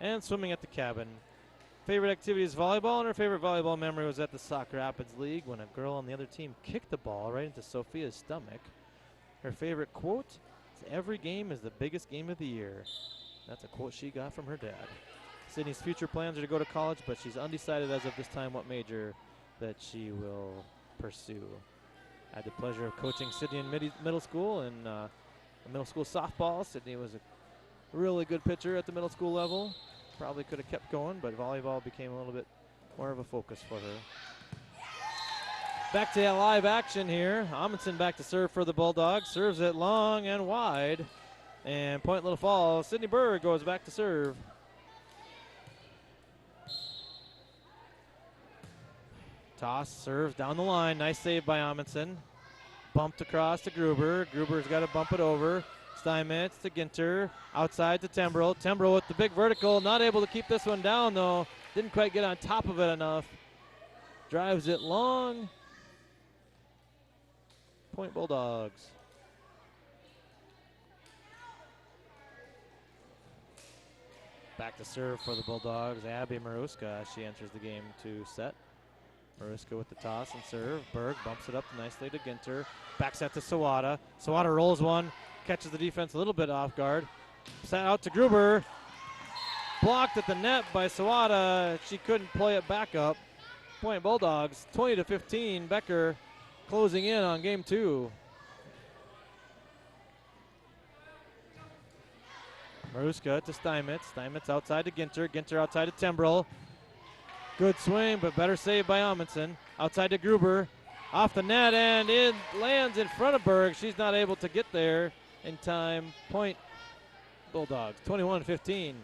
and swimming at the cabin. Favorite activity is volleyball, and her favorite volleyball memory was at the Sauk Rapids League when a girl on the other team kicked the ball right into Sophia's stomach. Her favorite quote is, "Every game is the biggest game of the year." That's a quote she got from her dad. Sydney's future plans are to go to college, but she's undecided as of this time what major that she will pursue. I had the pleasure of coaching Sydney in middle school and middle school softball. Sydney was a really good pitcher at the middle school level. Probably could have kept going, but volleyball became a little bit more of a focus for her. Back to live action here. Amundsen back to serve for the Bulldogs. Serves it long and wide. And Point Little Falls. Sydney Berg goes back to serve. Toss, serves down the line. Nice save by Amundsen. Bumped across to Gruber. Gruber's got to bump it over. Steinmetz to Ginter. Outside to Tembrell. Tembrell with the big vertical. Not able to keep this one down, though. Didn't quite get on top of it enough. Drives it long. Point Bulldogs. Back to serve for the Bulldogs. Abby Maruska, she enters the game to set. Maruska with the toss and serve. Berg bumps it up nicely to Ginter. Back set to Sawada. Sawada rolls one. Catches the defense a little bit off guard. Set out to Gruber. Blocked at the net by Sawada. She couldn't play it back up. Point Bulldogs, 20-15. Becker closing in on game 2. Maruska to Steinmetz. Steinmetz outside to Ginter. Ginter outside to Tembrell. Good swing, but better save by Amundsen. Outside to Gruber. Off the net, and it lands in front of Berg. She's not able to get there in time. Point Bulldogs, 21-15.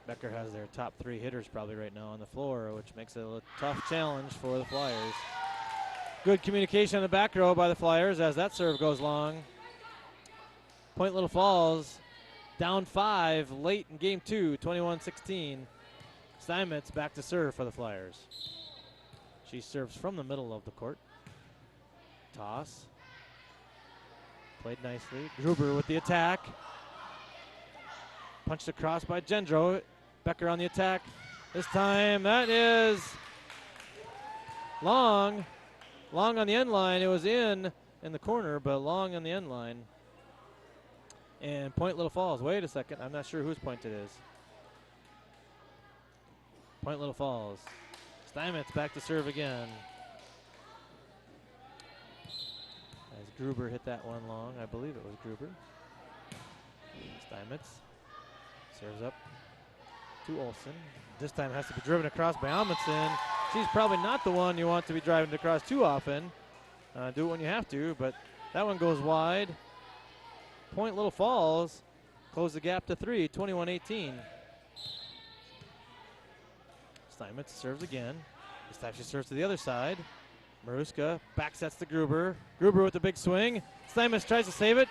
Becker has their top 3 hitters probably right now on the floor, which makes it a tough challenge for the Flyers. Good communication on the back row by the Flyers as that serve goes long. Point Little Falls down 5 late in game 2, 21-16. Steinmetz back to serve for the Flyers. She serves from the middle of the court. Toss. Played nicely. Gruber with the attack. Punched across by Gendro. Becker on the attack. This time that is long. Long on the end line. It was in the corner, but long on the end line. And point Little Falls. Wait a second. I'm not sure whose point it is. Point Little Falls. Steinmetz back to serve again. As Gruber hit that one long. I believe it was Gruber. Steinmetz serves up to Olsen. This time has to be driven across by Amundsen. She's probably not the one you want to be driving across too often. Do it when you have to, but that one goes wide. Point Little Falls close the gap to 3, 21-18. Steinmetz serves again. This time she serves to the other side. Maruska back sets to Gruber. Gruber with the big swing. Steinmetz tries to save it.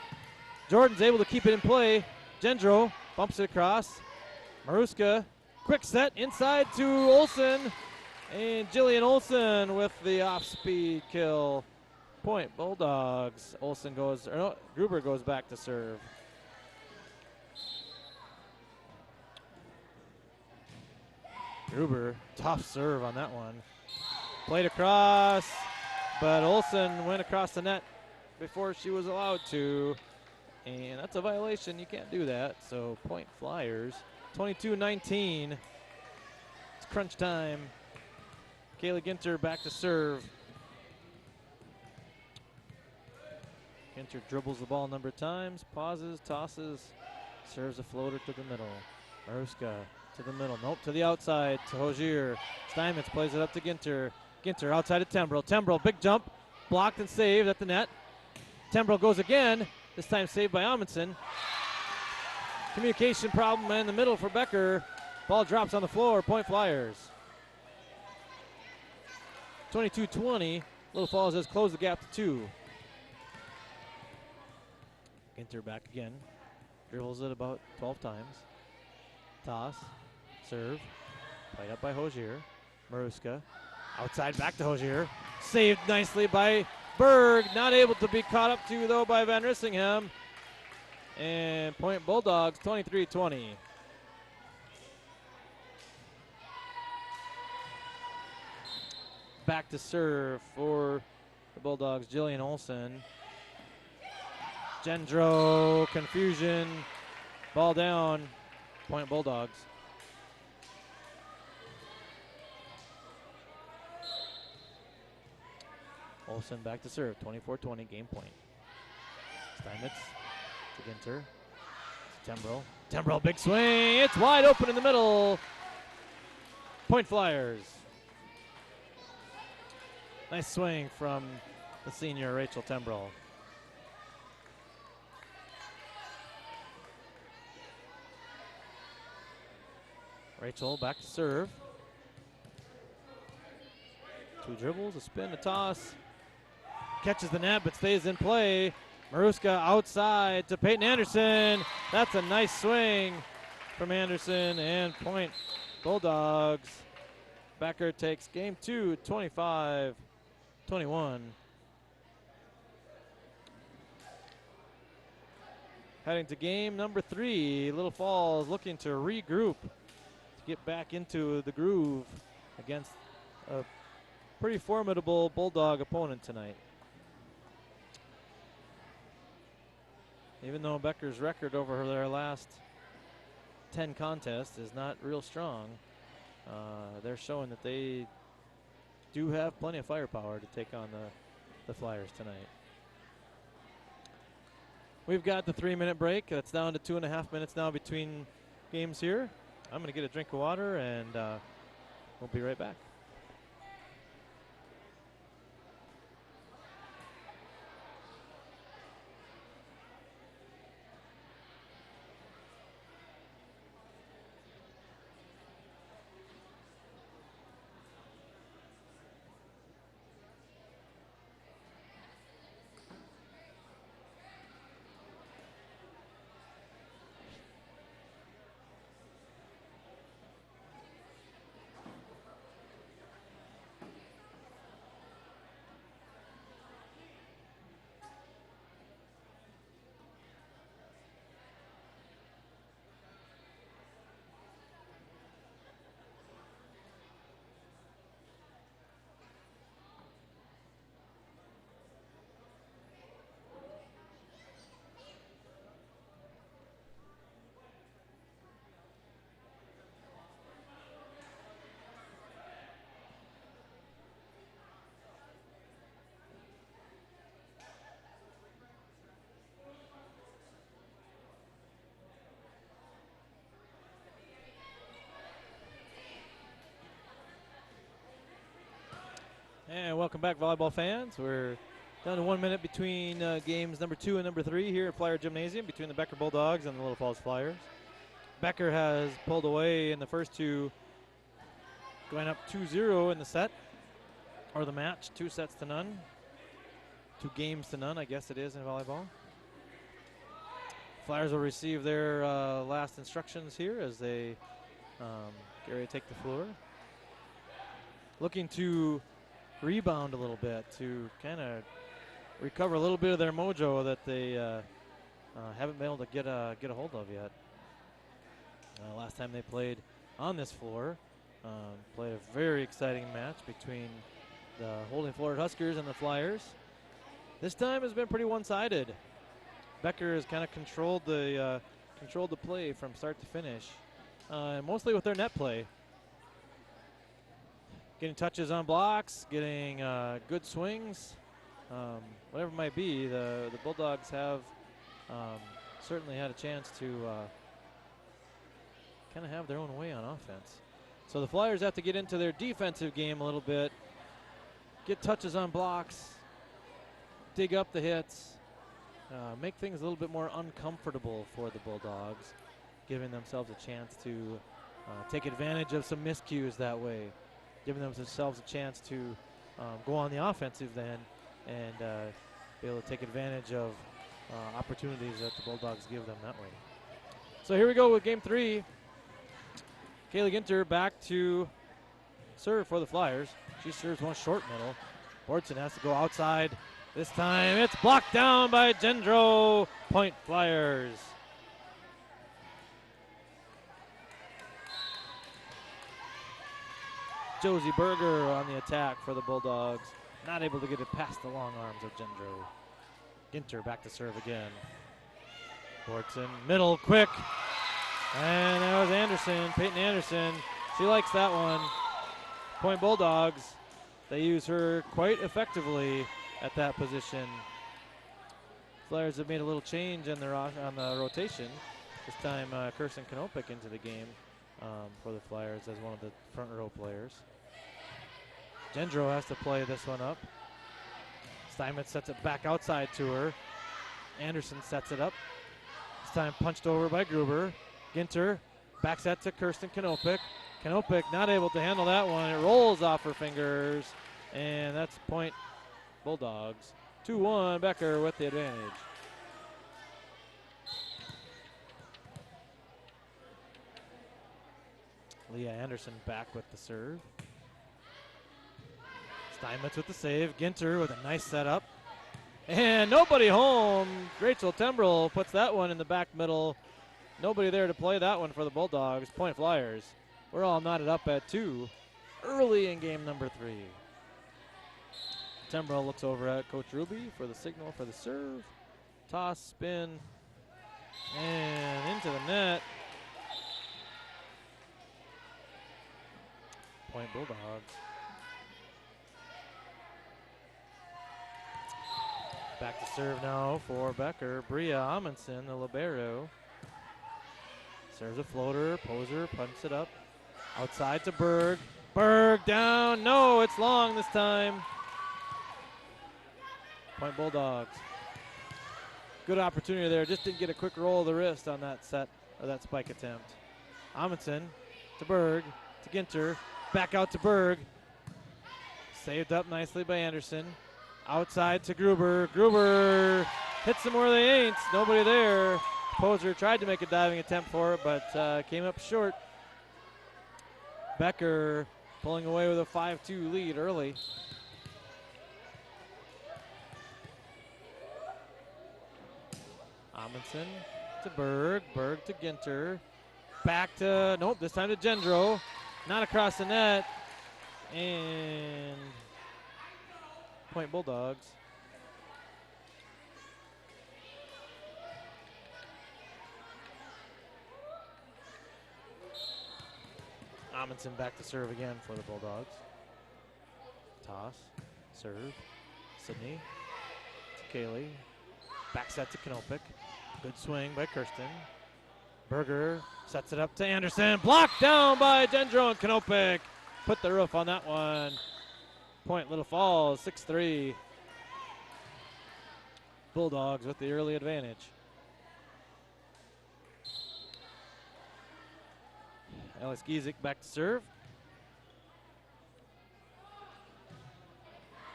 Jordan's able to keep it in play. Gendro bumps it across. Maruska, quick set inside to Olsen. And Jillian Olsen with the off-speed kill. Point Bulldogs. Olsen goes, or no, Gruber goes back to serve. Gruber, tough serve on that one. Played across, but Olsen went across the net before she was allowed to. And that's a violation. You can't do that. So point Flyers. 22-19. It's crunch time. Kayla Ginter back to serve. Ginter dribbles the ball a number of times, pauses, tosses, serves a floater to the middle. Maruska to the middle. Nope, to the outside to Hozier. Steinmetz plays it up to Ginter. Ginter outside of Tembrell. Tembrell, big jump, blocked and saved at the net. Tembrell goes again, this time saved by Amundsen. Communication problem in the middle for Becker. Ball drops on the floor, point Flyers. 22-20, Little Falls has closed the gap to 2. Ginter back again, dribbles it about 12 times. Toss, serve, played up by Hozier. Maruska, outside back to Hozier. Saved nicely by Berg, not able to be caught up to though by Van Rissingham. And point Bulldogs, 23-20. Back to serve for the Bulldogs, Jillian Olsen. Gendro, confusion, ball down, point Bulldogs. Olsen back to serve, 24-20, game point. Steinmetz to Ginter, to Tembrell. Tembrell, big swing, it's wide open in the middle. Point Flyers. Nice swing from the senior Rachel Tembrell. Rachel back to serve. 2 dribbles, a spin, a toss. Catches the net but stays in play. Maruska outside to Peyton Anderson. That's a nice swing from Anderson, and point Bulldogs. Becker takes game 2, 25-21. Heading to game number 3, Little Falls looking to regroup to get back into the groove against a pretty formidable Bulldog opponent tonight. Even though Becker's record over their last 10 contests is not real strong, they're showing that they do have plenty of firepower to take on the Flyers tonight. We've got the 3-minute break. That's down to 2.5 minutes now between games here. I'm going to get a drink of water, and we'll be right back. welcome back, volleyball fans. We're down to 1 minute between games number 2 and number 3 here at Flyer Gymnasium between the Becker Bulldogs and the Little Falls Flyers. Becker has pulled away in the first two, going up 2-0 in the set, or the match, 2 sets to none. 2 games to none, I guess it is in volleyball. Flyers will receive their last instructions here as they get ready to take the floor. Looking to rebound a little bit to kind of recover a little bit of their mojo that they haven't been able to get a hold of yet. Last time they played on this floor, played a very exciting match between the Holding Florida Huskers and the Flyers. This time has been pretty one-sided. Becker has kind of controlled the play from start to finish, mostly with their net play. Getting touches on blocks, getting good swings, whatever it might be. The Bulldogs have certainly had a chance to kind of have their own way on offense. So the Flyers have to get into their defensive game a little bit, get touches on blocks, dig up the hits, make things a little bit more uncomfortable for the Bulldogs, giving themselves a chance to take advantage of some miscues that way, giving themselves a chance to go on the offensive end and be able to take advantage of opportunities that the Bulldogs give them that way. So here we go with game 3. Kaylee Ginter back to serve for the Flyers. She serves one short middle. Bortson has to go outside. This time it's blocked down by Gendro. Point Flyers. Josie Berger on the attack for the Bulldogs. Not able to get it past the long arms of Gendro. Ginter back to serve again. Bortson, middle, quick. And that was Anderson, Peyton Anderson. She likes that one. Point Bulldogs. They use her quite effectively at that position. Flyers have made a little change on the rotation. This time, Kirsten Kanopik into the game for the Flyers as one of the front row players. Gendro has to play this one up. Steinmetz sets it back outside to her. Anderson sets it up. This time punched over by Gruber. Ginter, back set to Kirsten Kanopik. Kanopik not able to handle that one. It rolls off her fingers, and that's point Bulldogs. 2-1, Becker with the advantage. Leah Anderson back with the serve. Steinmetz with the save. Ginter with a nice setup. And nobody home. Rachel Tembrell puts that one in the back middle. Nobody there to play that one for the Bulldogs. Point Flyers. We're all knotted up at 2 early in game number 3. Tembrell looks over at Coach Ruby for the signal for the serve. Toss, spin, and into the net. Point Bulldogs. Back to serve now for Becker. Bria Amundsen, the libero. Serves a floater, poser, punts it up. Outside to Berg. Berg down. No, it's long this time. Point Bulldogs. Good opportunity there. Just didn't get a quick roll of the wrist on that set or that spike attempt. Amundsen to Berg to Ginter. Back out to Berg. Saved up nicely by Anderson. Outside to Gruber. Gruber hits them where they ain't. Nobody there. Poser tried to make a diving attempt for it, but came up short. Becker pulling away with a 5-2 lead early. Amundsen to Berg. Berg to Ginter. Back to, nope, this time to Gendro. Not across the net. And point Bulldogs. Amundsen back to serve again for the Bulldogs. Toss, serve, Sydney to Kaylee. Back set to Kanopik. Good swing by Kirsten. Berger sets it up to Anderson. Blocked down by Gendro and Kanopik. Put the roof on that one. Point Little Falls, 6-3. Bulldogs with the early advantage. Alex Giesick back to serve.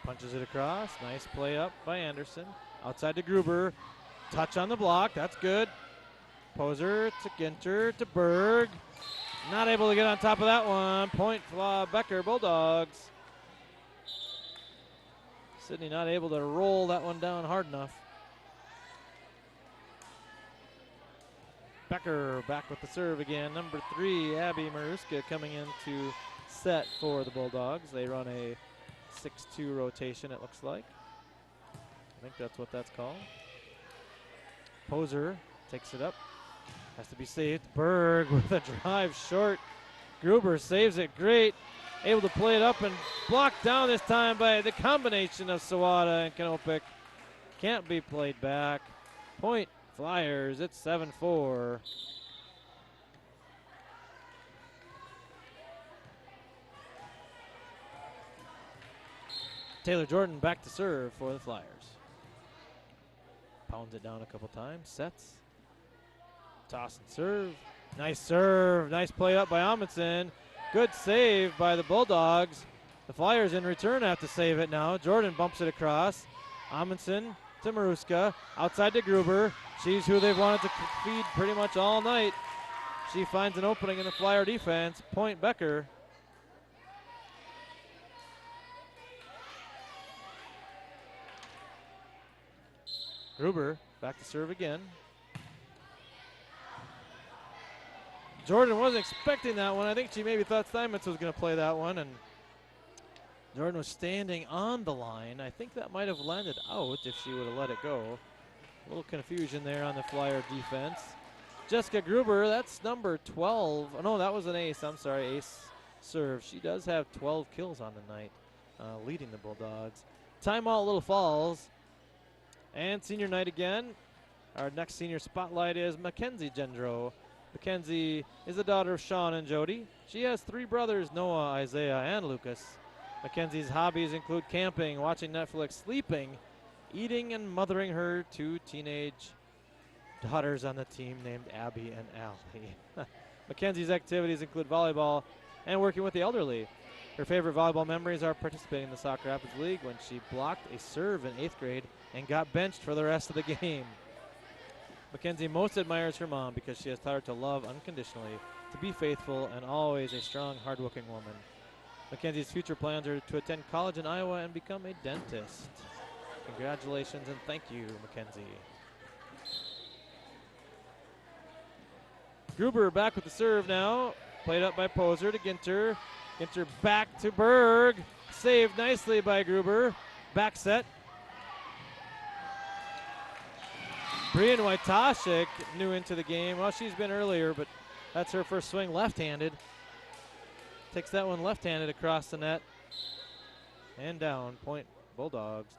Punches it across. Nice play up by Anderson. Outside to Gruber. Touch on the block. That's good. Poser to Ginter to Berg. Not able to get on top of that one. Point Becker Bulldogs. Sydney not able to roll that one down hard enough. Becker back with the serve again. Number 3, Abby Maruska coming into set for the Bulldogs. They run a 6-2 rotation, it looks like. I think that's what that's called. Poser takes it up. Has to be saved. Berg with a drive short. Gruber saves it great. Able to play it up and blocked down this time by the combination of Sawada and Kanopik. Can't be played back. Point Flyers, it's 7-4. Taylor Jordan back to serve for the Flyers. Pounds it down a couple times, sets. Toss and serve. Nice serve, nice play up by Amundsen. Good save by the Bulldogs. The Flyers in return have to save it now. Jordan bumps it across. Amundsen to Maruska. Outside to Gruber. She's who they've wanted to feed pretty much all night. She finds an opening in the Flyer defense. Point Becker. Gruber back to serve again. Jordan wasn't expecting that one. I think she maybe thought Steinmetz was going to play that one, and Jordan was standing on the line. I think that might have landed out if she would have let it go. A little confusion there on the Flyer defense. Jessica Gruber, that's number 12. Oh, no, that was an ace. I'm sorry, ace serve. She does have 12 kills on the night, leading the Bulldogs. Timeout, Little Falls. And senior night again. Our next senior spotlight is Mackenzie Gendro. Mackenzie is the daughter of Sean and Jody. She has 3 brothers, Noah, Isaiah, and Lucas. Mackenzie's hobbies include camping, watching Netflix, sleeping, eating, and mothering her 2 teenage daughters on the team named Abby and Allie. Mackenzie's activities include volleyball and working with the elderly. Her favorite volleyball memories are participating in the Sauk Rapids League when she blocked a serve in 8th grade and got benched for the rest of the game. Mackenzie most admires her mom because she has taught her to love unconditionally, to be faithful, and always a strong, hardworking woman. Mackenzie's future plans are to attend college in Iowa and become a dentist. Congratulations and thank you, Mackenzie. Gruber back with the serve now. Played up by Poser to Ginter. Ginter back to Berg. Saved nicely by Gruber. Back set. Brian Wojtaszek new into the game. Well, she's been earlier, but that's her first swing left-handed. Takes that one left-handed across the net. And down, point Bulldogs.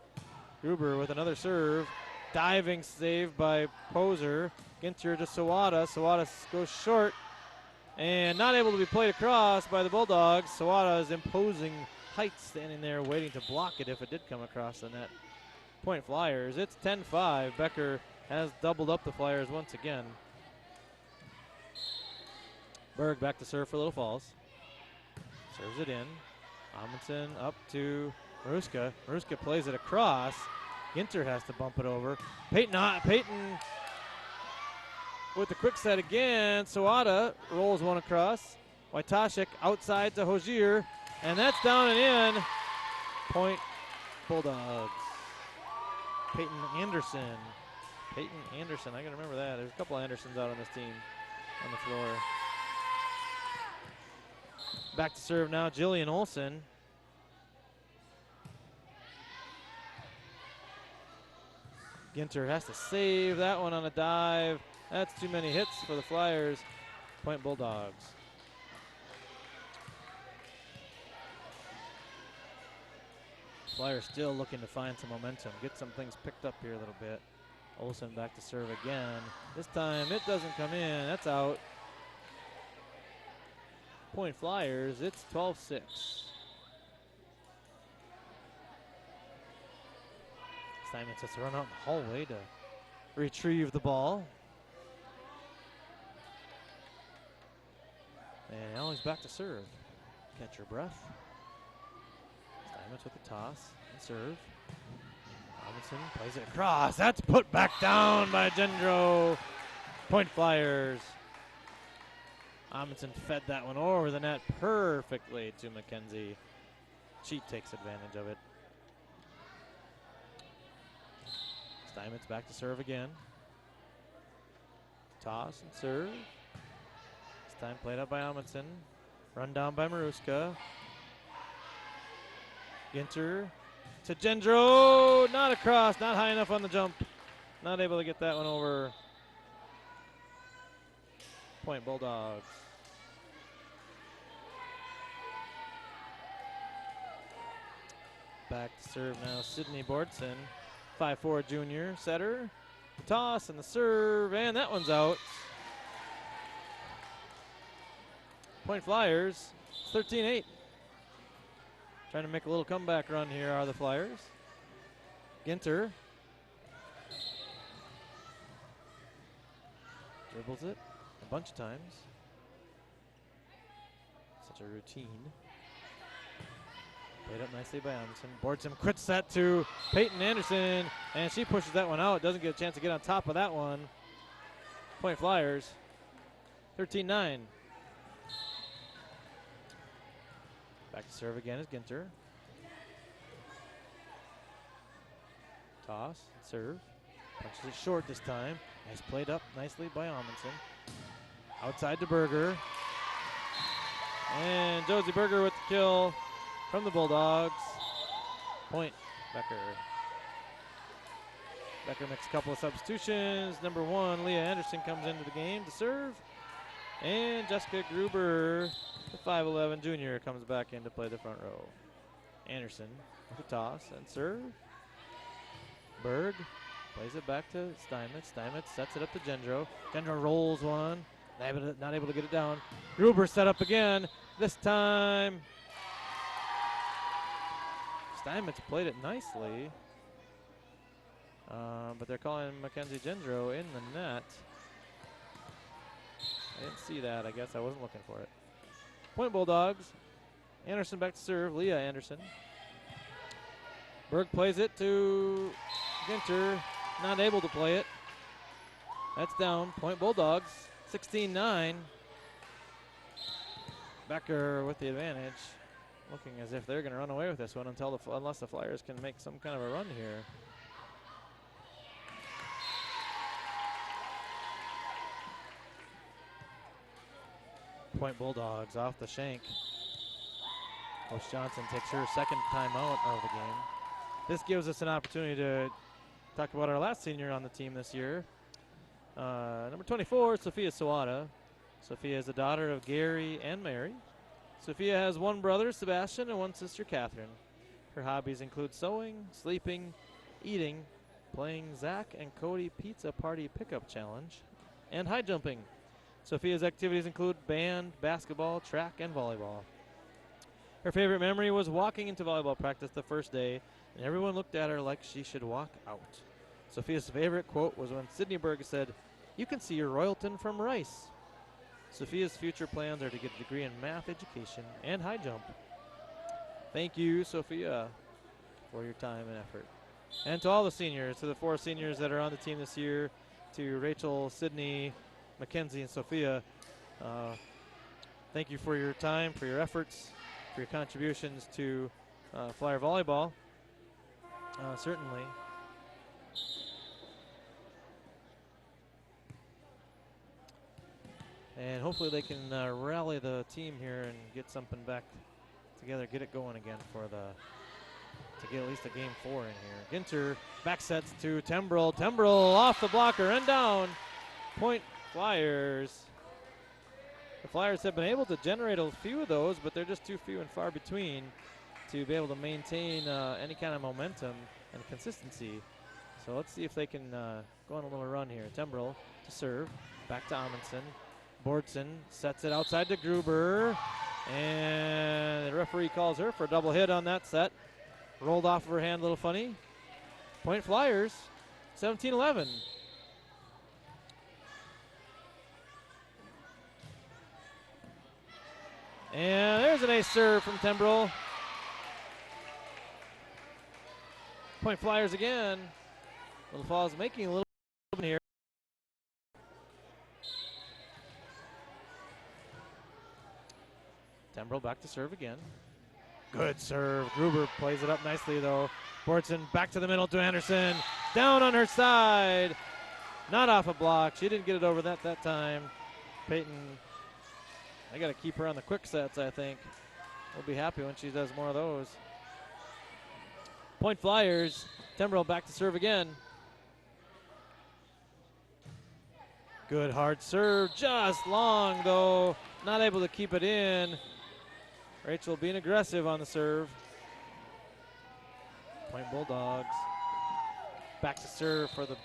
Gruber with another serve. Diving save by Poser. Ginter to Sawada. Sawada goes short. And not able to be played across by the Bulldogs. Sawada's imposing height standing there waiting to block it if it did come across the net. Point Flyers. It's 10-5. Becker has doubled up the Flyers once again. Berg back to serve for Little Falls. Serves it in. Amundsen up to Maruska. Maruska plays it across. Ginter has to bump it over. Peyton with the quick set again. Sawada rolls one across. Wojtaszek outside to Hozier. And that's down and in. Point Bulldogs. Peyton Anderson, I gotta remember that. There's a couple of Andersons out on this team on the floor. Back to serve now, Jillian Olsen. Ginter has to save that one on a dive. That's too many hits for the Flyers. Point Bulldogs. Flyers still looking to find some momentum, get some things picked up here a little bit. Olsen back to serve again. This time it doesn't come in, that's out. Point Flyers, it's 12-6. Steinmetz has to run out in the hallway to retrieve the ball. And now he's back to serve. Catch your breath. Steinmetz with the toss and serve. Robinson plays it across. That's put back down by Gendro. Point Flyers. Amundsen fed that one over the net perfectly to McKenzie. She takes advantage of it. Steinmetz back to serve again. Toss and serve. This time played up by Amundsen. Run down by Maruska. Ginter to Gendro. Not across, not high enough on the jump. Not able to get that one over. Point Bulldogs. Back to serve now, Sydney Bordson. 5'4" junior setter. The toss and the serve, and that one's out. Point Flyers, 13-8. Trying to make a little comeback run here are the Flyers. Ginter. Dribbles it a bunch of times. Such a routine. Played up nicely by Amundsen. Bordson quits that to Peyton Anderson, and she pushes that one out. Doesn't get a chance to get on top of that one. Point Flyers, 13-9. Back to serve again is Ginter. Toss, serve. Punches it short this time. Nice played up nicely by Amundsen. Outside to Berger. And Josie Berger with the kill from the Bulldogs. Point, Becker. Becker makes a couple of substitutions. Number 1, Leah Anderson comes into the game to serve. And Jessica Gruber, the 5'11" junior, comes back in to play the front row. Anderson with a toss and serve. Berg plays it back to Steinmetz. Steinmetz sets it up to Gendro. Gendro rolls one, not able to get it down. Gruber set up again. This time, Steinmetz played it nicely. But they're calling Mackenzie Gendro in the net. I didn't see that. I guess I wasn't looking for it. Point Bulldogs. Anderson back to serve. Leah Anderson. Berg plays it to Ginter. Not able to play it. That's down. Point Bulldogs. 16-9. Becker with the advantage. Looking as if they're going to run away with this one unless the Flyers can make some kind of a run here. Point Bulldogs off the shank. Coach Johnson takes her second timeout of the game. This gives us an opportunity to talk about our last senior on the team this year. Number 24, Sophia Sawada. Sophia is the daughter of Gary and Mary. Sophia has one brother, Sebastian, and one sister, Catherine. Her hobbies include sewing, sleeping, eating, playing Zach and Cody Pizza Party Pickup Challenge, and high jumping. Sophia's activities include band, basketball, track, and volleyball. Her favorite memory was walking into volleyball practice the first day, and everyone looked at her like she should walk out. Sophia's favorite quote was when Sydney Berg said, "You can see your Royalton from Rice." Sophia's future plans are to get a degree in math education and high jump. Thank you, Sophia, for your time and effort. And to all the seniors, to the 4 seniors that are on the team this year, to Rachel, Sydney, Mackenzie, and Sophia, thank you for your time, for your efforts, for your contributions to Flyer volleyball. Certainly. And hopefully they can rally the team here and get something back together, get it going again to get at least a game 4 in here. Ginter back sets to Tembrell. Tembrell off the blocker and down. Point Flyers. The Flyers have been able to generate a few of those, but they're just too few and far between to be able to maintain any kind of momentum and consistency. So let's see if they can go on a little run here. Tembrell to serve. Back to Amundsen. Bordson sets it outside to Gruber. And the referee calls her for a double hit on that set. Rolled off of her hand a little funny. Point Flyers, 17-11. And there's an ace serve from Tembrell. Point Flyers again. Little Falls making a little here. Tembrell back to serve again. Good serve. Gruber plays it up nicely though. Bortson back to the middle to Anderson. Down on her side. Not off a block. She didn't get it over that time. Peyton, I got to keep her on the quick sets, I think. We'll be happy when she does more of those. Point Flyers. Tembrell back to serve again. Good hard serve. Just long though. Not able to keep it in. Rachel being aggressive on the serve. Point Bulldogs. Back to serve for the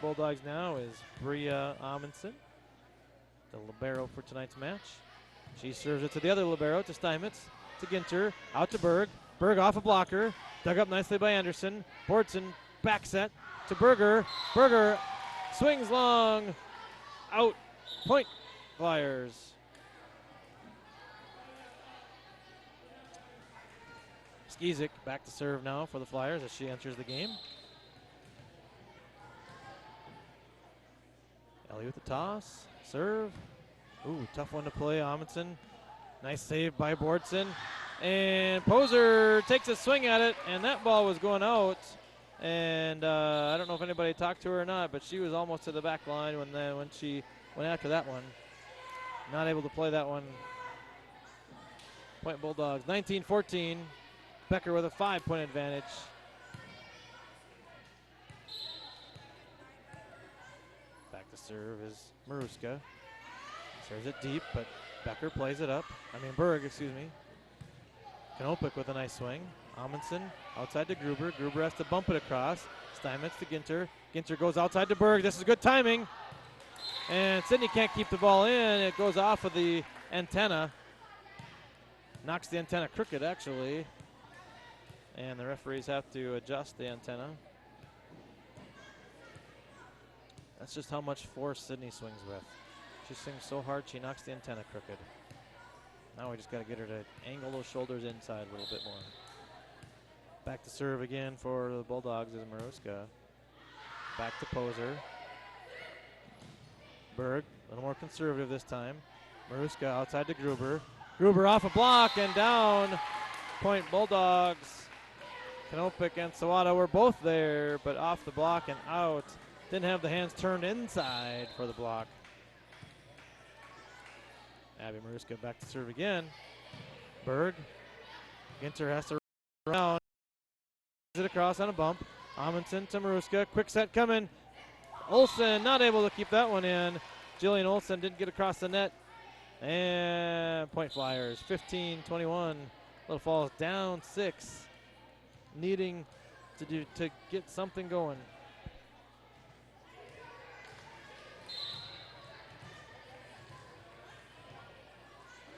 Bulldogs now is Bria Amundsen, the libero for tonight's match. She serves it to the other libero, to Steinmetz, to Ginter, out to Berg. Berg off a blocker, dug up nicely by Anderson. Bortson back set to Berger. Berger swings long, out. Point Flyers. Skizik back to serve now for the Flyers as she enters the game. Ellie with the toss, serve. Ooh, tough one to play, Amundsen. Nice save by Bortson. And Poser takes a swing at it, and that ball was going out. And I don't know if anybody talked to her or not, but she was almost to the back line when she went after that one. Not able to play that one. Point Bulldogs, 19-14. Becker with a 5-point advantage. Back to serve is Maruska. Serves it deep, but Becker plays it up. Berg, excuse me. Kanopik with a nice swing. Amundsen outside to Gruber. Gruber has to bump it across. Steinmetz to Ginter. Ginter goes outside to Berg. This is good timing. And Sydney can't keep the ball in. It goes off of the antenna. Knocks the antenna crooked, actually. And the referees have to adjust the antenna. That's just how much force Sydney swings with. She swings so hard, she knocks the antenna crooked. Now we just got to get her to angle those shoulders inside a little bit more. Back to serve again for the Bulldogs is Maruska. Back to Poser. Berg, a little more conservative this time. Maruska outside to Gruber. Gruber off a block and down. Point Bulldogs. Kanopik and Sawada were both there, but off the block and out. Didn't have the hands turned inside for the block. Abby Maruska back to serve again. Berg. Ginter has to run around. It across on a bump. Amundsen to Maruska. Quick set coming. Olsen not able to keep that one in. Jillian Olsen didn't get across the net. And Point Flyers, 15-21. Little Falls down 6. Needing to get something going.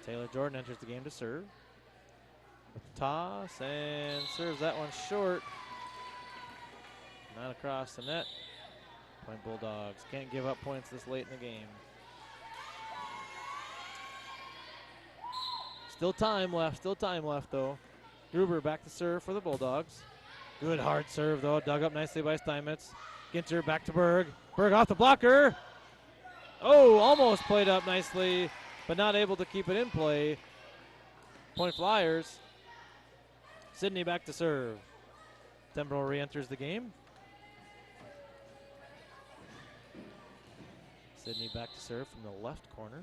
Taylor Jordan enters the game to serve. With the toss and serves that one short. Not across the net. Point Bulldogs can't give up points this late in the game. Still time left though. Gruber back to serve for the Bulldogs. Good hard serve though, dug up nicely by Steinmetz. Ginter back to Berg. Berg off the blocker. Oh, almost played up nicely, but not able to keep it in play. Point Flyers. Sydney back to serve. Tembrell re-enters the game. Sydney back to serve from the left corner.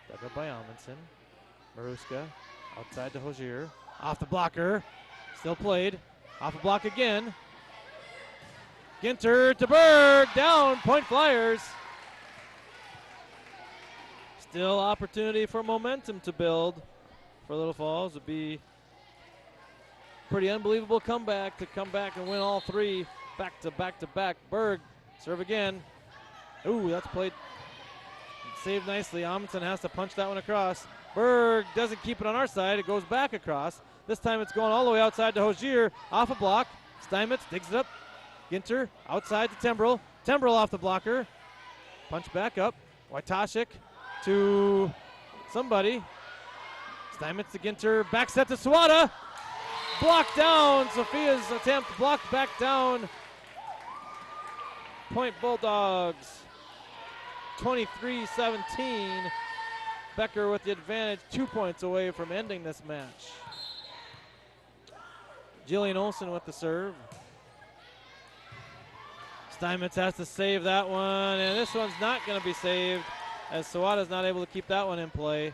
Dug up by Amundsen. Maruska outside to Hozier. Off the blocker. Still played. Off a block again. Ginter to Berg. Down. Point Flyers. Still opportunity for momentum to build for Little Falls. Would be pretty unbelievable comeback to come back and win all three back to back to back. Berg serve again. Ooh, that's played saved nicely. Amundsen has to punch that one across. Berg doesn't keep it on our side. It goes back across. This time it's going all the way outside to Hozier. Off a block. Steinmetz digs it up. Ginter outside to Tembrell. Tembrell off the blocker. Punch back up. Wojtaszek to somebody. Steinmetz to Ginter. Back set to Sawada. Blocked down. Sophia's attempt blocked back down. Point Bulldogs. 23-17. Becker with the advantage, 2 points away from ending this match. Jillian Olsen with the serve. Steinmetz has to save that one, and this one's not going to be saved as Sawada's not able to keep that one in play.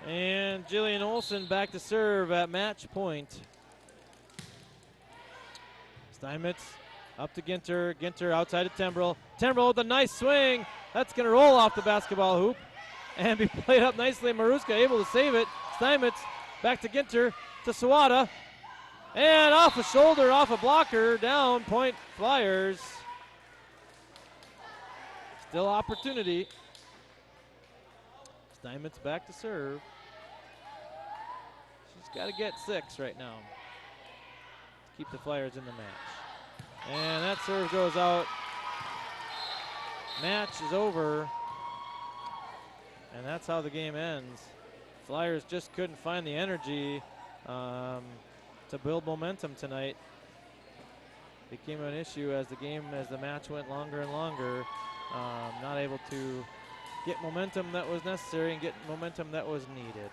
And Jillian Olsen back to serve at match point. Steinmetz up to Ginter. Ginter outside to Tembrell. Tembrell with a nice swing. That's going to roll off the basketball hoop and be played up nicely. Maruska able to save it. Steinmetz back to Ginter to Sawada. And off a shoulder, off a blocker, down, point Flyers. Still opportunity. Steinmetz back to serve. She's got to get 6 right now to keep the Flyers in the match. And that serve goes out. Match is over. And that's how the game ends. Flyers just couldn't find the energy to build momentum tonight. Became an issue as the match went longer and longer. Not able to get momentum that was necessary and get momentum that was needed.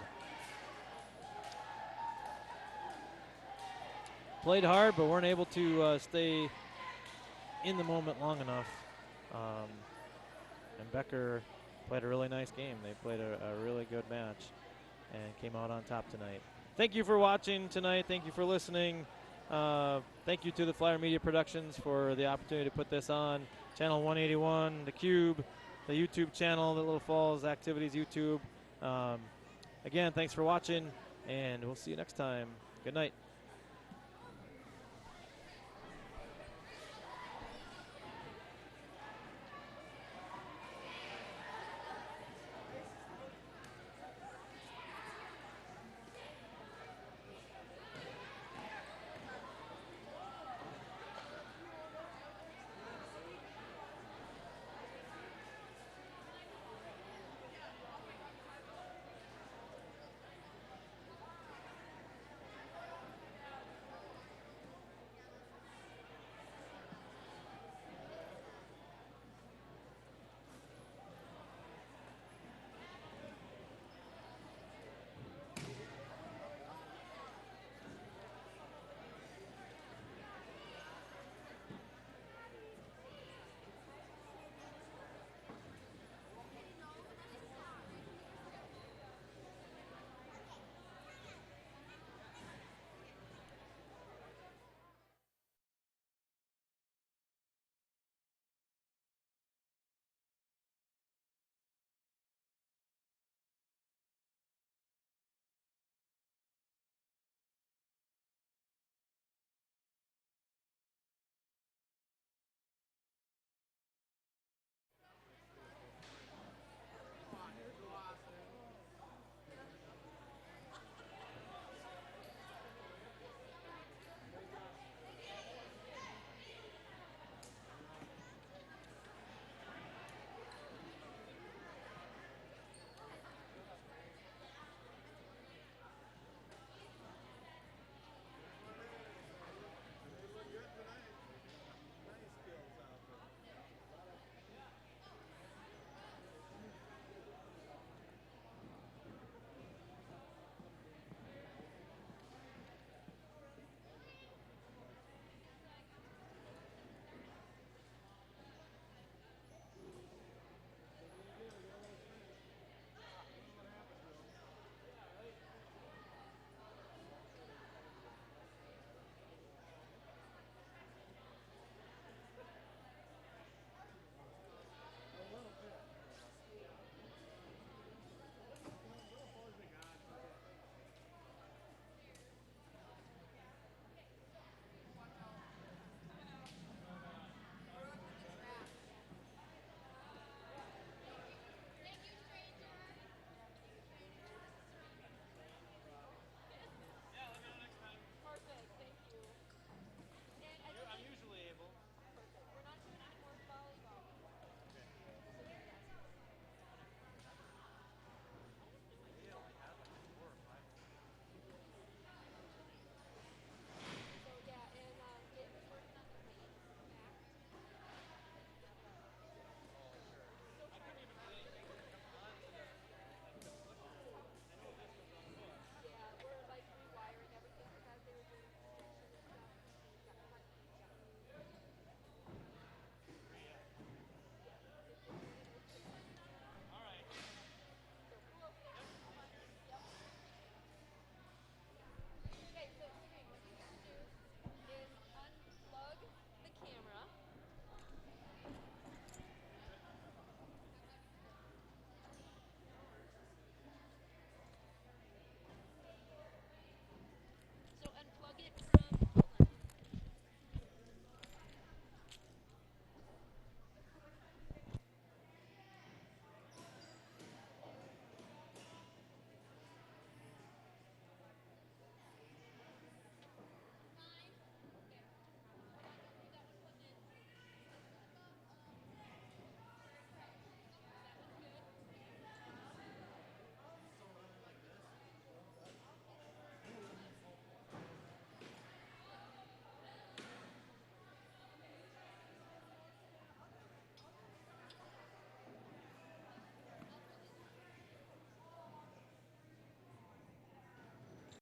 Played hard, but weren't able to stay in the moment long enough. And Becker played a really nice game. They played a really good match and came out on top tonight. Thank you for watching tonight. Thank you for listening. Thank you to the Flyer Media Productions for the opportunity to put this on. Channel 181, the Cube, the YouTube channel, the Little Falls Activities YouTube. Again, thanks for watching, and we'll see you next time. Good night.